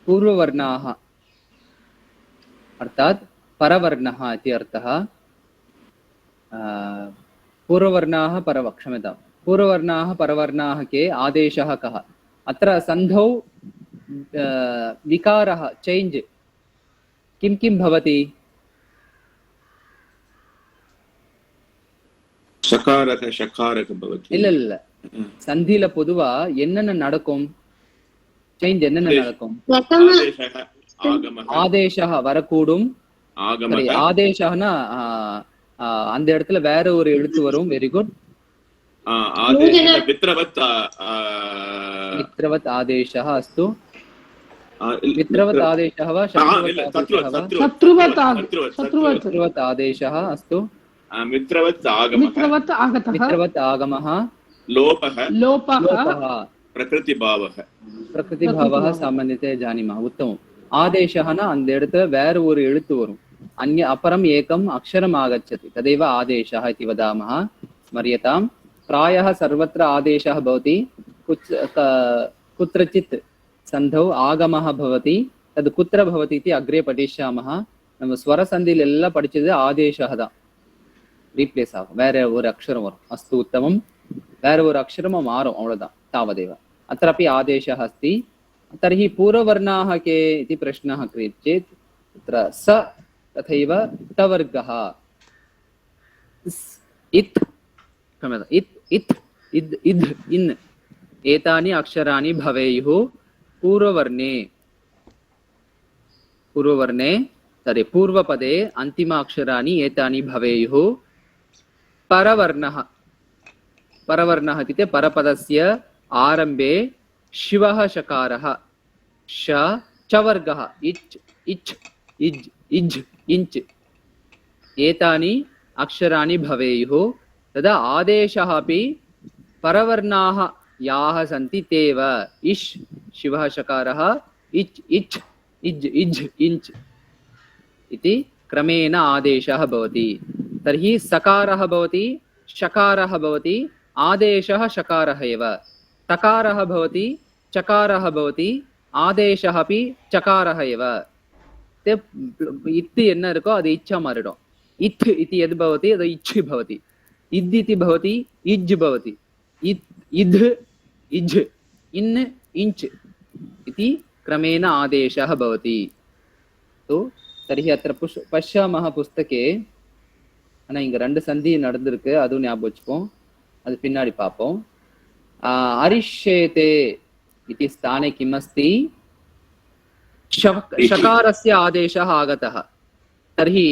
A: पूर्ववर्णाः अर्थात् परवर्णः इति अर्थः। पूर्ववर्णाः क्षम्यतां, पूर्ववर्णाः परवर्णाः के आदेशः कः? अत्र सन्धौ विकारः चेञ्ज् किं किं भवति?
G: ஷகாரக பவதி.
A: இல்ல சந்தில பொதுவா என்னென்ன நடக்கும்? சேஞ்ச் என்னென்ன நடக்கும்? ஆதேசः வரக்கூடும். ஆதேசனா அந்த இடத்துல வேற ஒரு எழுத்து வரும். Very good. मित्रवत् आदेशः अस्तु। मित्रवत् आदेशः वा शत्रुवत् आदेशः अस्तु।
G: मित्रवत्
A: आगमः
D: लोपः
A: प्रकृतिभावः सामान्यतया जानीमः। उत्तमम्। आदेशः न அந்த இடத்துல வேற ஒரு எழுத்து வரும். अन्य अपरम् एकम् अक्षरम् आगच्छति, तदेव आदेशः इति वदामः। स्मर्यताम्। प्रायः सर्वत्र आदेशः भवति। कुत्रचित् सन्धौ आगमः भवति। तद् कुत्र भवति इति अग्रे पठिष्यामः। நம்ம ஸ்வரசந்தியில் எல்லாம் படிச்சது ஆதேசः தான். ரீப்ளேஸ் ஆகும், வேற ஒரு அக்ஷரம் வரும். அஸ்து उत्तमम्। வேற ஒரு அக்ஷரம் மாறும், அவ்வளவுதான், तावदेव। अत्रापि आदेशः अस्ति। तर्हि पूर्ववर्णाः के इति प्रश्नः क्रियते चेत् तत्र स तथैव तवर्गः इत् इद् इन् एतानि अक्षराणि भवेयुः पूर्ववर्णे तर्हि पूर्वपदे अन्तिम अक्षराणि एतानि भवेयुः। परवर्णः इत्युक्ते परपदस्य आरम्भे शिवः शकारः च वर्गः इच् इज् इज् इञ्च् एतानि अक्षराणि भवेयुः तदा आदेशः अपि परवर्णाः याः सन्ति ते एव इष् शिवः शकारः इच् इच् इज् इज् इञ्च् इति क्रमेण आदेशः भवति तर्हि सकारः भवति शकारः भवति आदेशः शकारः एव तकारः भवति चकारः भवति आदेशः अपि चकारः एव इत् என்ன இருக்கோ அது இச்சா மாறிடும் इत् इति यद् भवति तद् इच् भवति इद् इति भवति इज् भवति इद् इज् इन् इञ्च् इति क्रमेण आदेशः भवति तो तर्हि अत्र पश्यामः पुस्तके ஆனா இங்க ரெண்டு சந்தி நடந்திருக்கு அதுவும் ஞாபகம் வச்சுப்போம் அது பின்னாடி பார்ப்போம் அரிஷ்யேதே इति स्थाने किम् अस्ति शकारस्य आदेशः आगतः तर्हि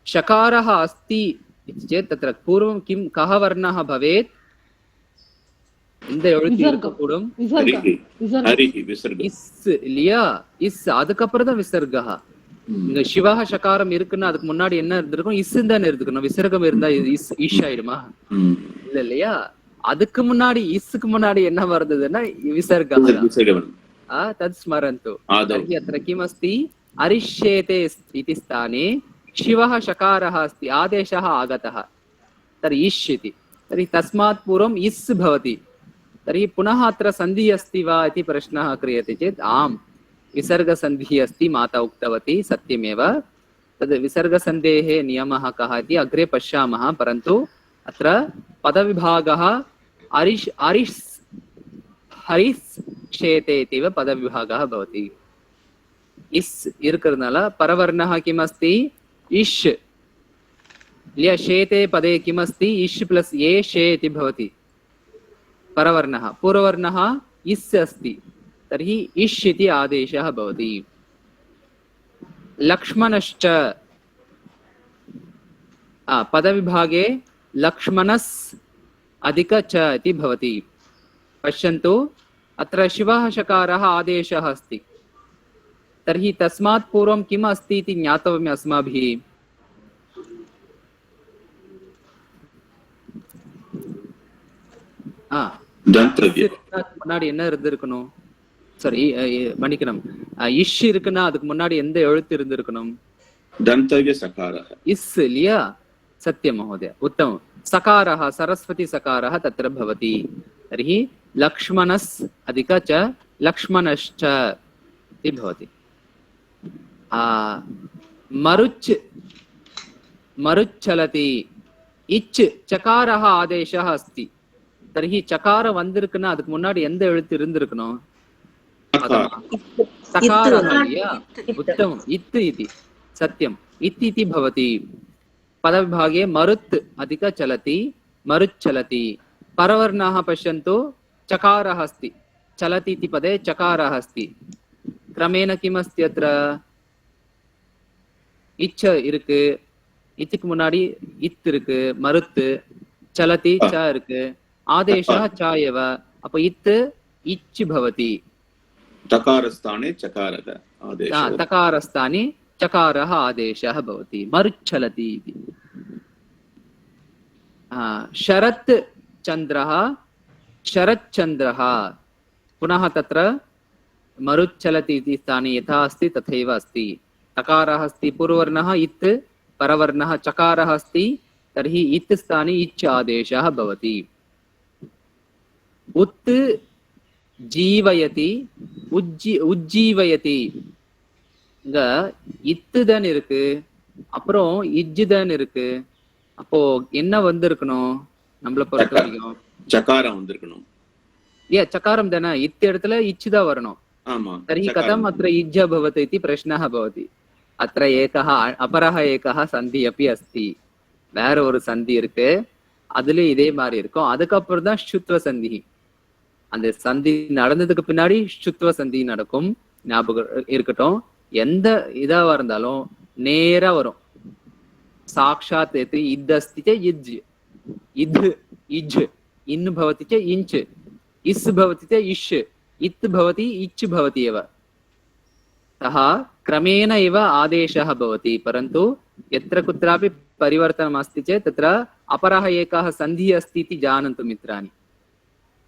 A: शकारः अस्ति इति चेत् तत्र पूर्वं किं कः वर्णः भवेत् இந்த எழுத்து இருக்கக்கூடும் இஸ் இல்லையா இஸ் அதுக்கப்புறம் தான் விசர்கா இங்க சிவஹ சகாரம் இருக்குன்னா அதுக்கு முன்னாடி என்ன இருந்திருக்கும் இஸ் தான் இருந்துக்கணும் விசர்கம் இருந்தா இஸ் ஈஷ் ஆயிடுமா இல்ல இல்லையா அதுக்கு முன்னாடி இஸ்க்கு முன்னாடி என்ன வருதுன்னா விசர்கா तत् स्मरन्तु तर्हि अत्र किम् अस्ति अरिष्येते इति स्थाने शिवः शकारः अस्ति आदेशः आगतः तर्हि इष् इति तर्हि तस्मात् पूर्वम् इस् भवति तर्हि पुनः अत्र सन्धिः अस्ति वा इति प्रश्नः क्रियते चेत् आम् विसर्गसन्धिः अस्ति माता उक्तवती सत्यमेव तद् विसर्गसन्धेः नियमः कः इति अग्रे पश्यामः परन्तु अत्र पदविभागः अरिष् अरिष् हरिस् क्षेते इत्येव पदविभागः भवति इस् इरुक्कறதுனால परवर्णः किम् अस्ति इष् लिया शेते पदे किम् अस्ति इष् प्लस् ए शे इति भवति परवर्णः पूर्ववर्णः इस् अस्ति तर्हि इष् इति आदेशः भवति लक्ष्मणश्च पदविभागे लक्ष्मणस् अधिक च इति भवति पश्यन्तु अत्र शिवः शकारः आदेशः अस्ति तर्हि तस्मात् पूर्वं किम् अस्ति इति ज्ञातव्यम् अस्माभिः முன்னாடி என்ன இருந்திருக்கணும் சரி மன்னிக்கணும் இஷ் இருக்குன்னா அதுக்கு முன்னாடி எந்த எழுத்து இருந்திருக்கணும்
G: दन्तव्य सकारः
A: इस् लिया सत्यं महोदय उत्तमं सकारः सरस्वती सकारः तत्र भवति तर्हि लक्ष्मणस् अधिक च लक्ष्मणश्च इति भवति मरुच् मरुच्चलति इच् चकारः आदेशः अस्ति तर्हि चकार वந்திருக்குன்னா அதுக்கு முன்னாடி எந்த எழுத்து இருந்திருக்கணும் सकारः लिया उत्तमम् इत् इति सत्यम् इत् इति भवति पदविभागे मरुत् अधिक चलति मरुच्चलति परवर्णः पश्यन्तु चकारः अस्ति चलति इति पदे चकारः अस्ति क्रमेण किम् अस्ति अत्र इच्छ इरुक्कु इच्चुक्कु मुन्नाडी इत् इरुक्कु मरुत् चलति च इरुक्कु आदेशः च एव अप्पो इत् इच् भवति
G: तकारस्थाने चकारः आदेशः
A: तकारस्थाने चकारः आदेशः भवति मरुच्छलति इति शरत् चन्द्रः शरच्चन्द्रः पुनः तत्र मरुच्छलति इति स्थाने यथा अस्ति तथैव अस्ति तकारः अस्ति पूर्ववर्णः इत् परवर्णः चकारः अस्ति तर्हि इत् स्थाने इच् आदेशः भवति उत् जीवयति उज्जीवयति இங்க இத்து தான் இருக்கு அப்புறம் இஜ்ஜு தான் இருக்கு அப்போ என்ன வந்திருக்கணும் நம்மள பொறுத்த வரைக்கும்
G: चकारं வந்திருக்கணும்
A: चकारं தானே इत् இடத்துல इच् தான் வரணும்
G: ஆமா
A: तर्हि कथम् अत्र इज्ज भवति इति प्रश्नः भवति अत्र एकः अपरः एकः सन्धि अपि अस्ति வேற ஒரு சந்தி இருக்கு அதுல இதே மாதிரி இருக்கும் அதுக்கப்புறம் தான் சுத்வ சந்தி அந்த சந்தி நடந்ததுக்கு பின்னாடி சுத்வ சந்தி நடக்கும் ஞாபகம் இருக்கட்டும் எந்த இதாவா இருந்தாலும் நேரா வரும் சாக்ஷாத் இத் அஸ்தி च इज् इद् इज् इन् भवति च इञ्च् इस् भवति च इष् इत् भवति इच् भवति एव सः क्रमेण एव आदेशः भवति, परन्तु यत्र कुत्रापि परिवर्तनम् अस्ति चेत् तत्र अपरः एकः सन्धिः अस्ति इति जानन्तु मित्राणि।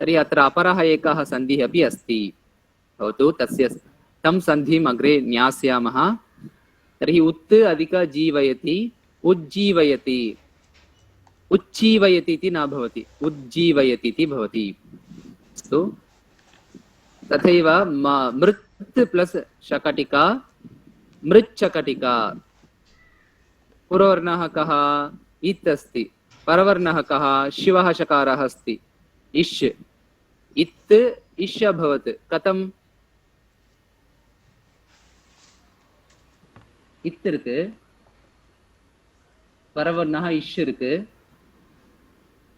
A: तर्हि अत्र अपरः एकः सन्धिः अपि अस्ति, भवतु तस्य तं सन्धिम् अग्रे ज्ञास्यामः। तर्हि उत् अधिक जीवयति उज्जीवयति, उच्चीवयति इति न भवति, उज्जीवयति इति भवति। अस्तु, तथैव मृत् प्लस् शकटिका मृच्छकटिका। पूर्ववर्णः कः? इत् अस्ति। परवर्णः कः? शिवः शकारः अस्ति। इष्, इत् इष् अभवत्। कथम्? இத்து இருக்கு, பரவர்ணா இஷ் இருக்கு,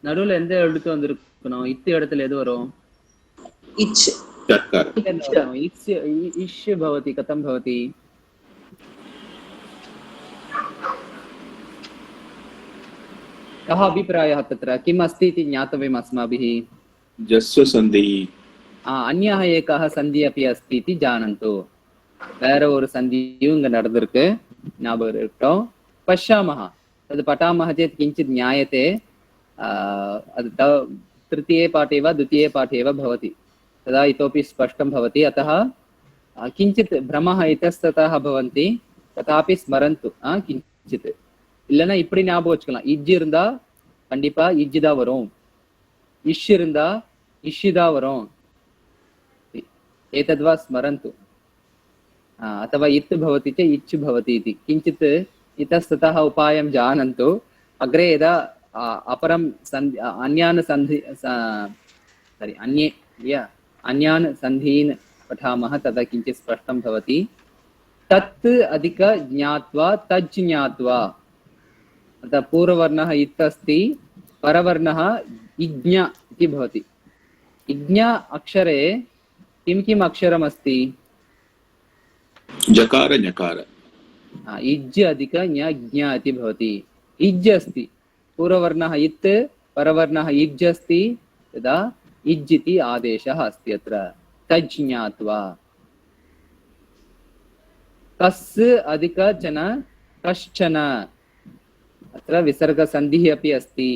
A: நடுவுல எந்த எழுத்து வந்திருக்கணும்? இத்து இடத்துல எது வரும்?
B: इच्
A: इष् भवति। कथं भवति? कः अभिप्रायः तत्र? किम् अस्ति इति ज्ञातव्यम् अस्माभिः।
G: जस्वसन्धिः।
A: अन्यः एकः सन्धिः अपि अस्ति इति जानन्तु। வேற ஒரு சந்தியும் இங்க நடந்திருக்கு, ஞாபகம் இருக்கட்டும். பஷ்யாமः, तद् पठामः चेत् किञ्चित् ज्ञायते। तृतीये पाठे वा द्वितीये पाठे वा भवति, तदा इतोपि स्पष्टं भवति। अतः किञ्चित् भ्रमः इतस्ततः भवन्ति, तथापि स्मरन्तु किञ्चित्, இல்லைன்னா இப்படி ஞாபகம் வச்சுக்கலாம். இஜ் இருந்தா கண்டிப்பா இஜ் தான் வரும், இஷ் இருந்தா இஷ் தான் வரும். एतद्वा स्मरन्तु। अथवा इत् भवति चेत् इच् भवति इति किञ्चित् इतस्ततः उपायं जानन्तु। अग्रे यदा अपरं अन्यान् अन्यान् सन्धीन् पठामः तदा किञ्चित् स्पष्टं भवति। तत् अधिक ज्ञात्वा तज् ज्ञात्वा। अतः पूर्ववर्णः इत् अस्ति, परवर्णः इज्ञ इति भवति। इज्ञ अक्षरे किं किम् अक्षरम् अस्ति?
G: जकार ञकार।
A: इज् अधिक ज्ञ ज्ञ इति भवति। इज् अस्ति, पूर्ववर्णः इत्, परवर्णः इज् अस्ति, तदा इज् इति आदेशः अस्ति अत्र। तज् ज्ञात्वा। कस् अधिक चन कश्चन, अत्र विसर्गसन्धिः अपि अस्ति।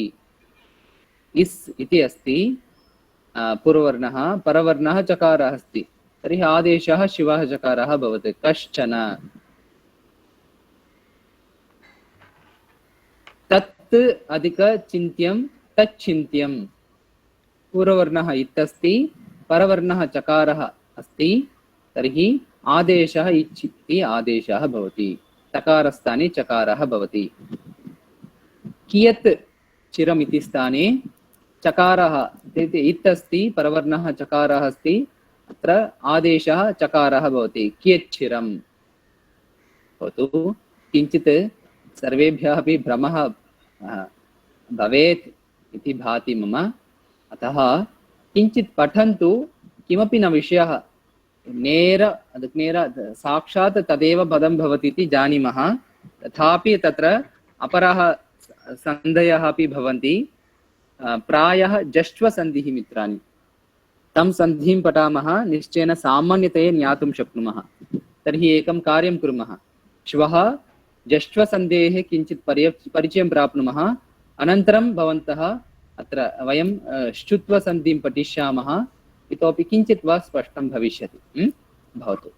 A: इस् इति अस्ति पूर्ववर्णः, परवर्णः चकारः अस्ति, तर्हि आदेशः शिवः चकारः भवति। कश्चन। तत् अधिक चिन्त्यं तच्चिन्त्यं। पूर्ववर्णः इत् अस्ति, परवर्णः चकारः अस्ति, तर्हि आदेशः इच् इति आदेशः भवति। तकारस्थाने चकारः भवति। कियत् चिरम् इति स्थाने चकारः इत् अस्ति, परवर्णः चकारः अस्ति, अत्र आदेशः चकारः भवति। कियच्चिरं भवतु। किञ्चित् सर्वेभ्यः अपि भ्रमः भवेत् इति भाति मम, अतः किञ्चित् पठन्तु। किमपि न विषयः, नेर साक्षात् तदेव पदं भवति इति जानीमः, तथापि तत्र अपरः सन्धयः अपि भवन्ति। प्रायः जष्ट्वसन्धिः मित्राणि, तं सन्धिं पठामः, निश्चयेन सामान्यतया ज्ञातुं शक्नुमः। तर्हि एकं कार्यं कुर्मः, श्वः जष्ट्वसन्धेः किञ्चित् परिचयं प्राप्नुमः, अनन्तरं भवन्तः अत्र वयं श्चुत्वसन्धिं पठिष्यामः। इतोपि किञ्चित् वा स्पष्टं भविष्यति। भवतु।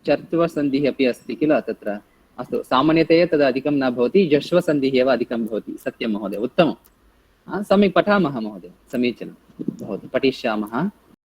A: चर्त्वसन्धिः अपि अस्ति किल तत्र। अस्तु, सामान्यतया तद् अधिकं न भवति, जश्वसन्धिः एव अधिकं भवति। सत्यं महोदय, उत्तमं, सम्यक् पठामः महोदय, समीचीनं। भवतु, पठिष्यामः।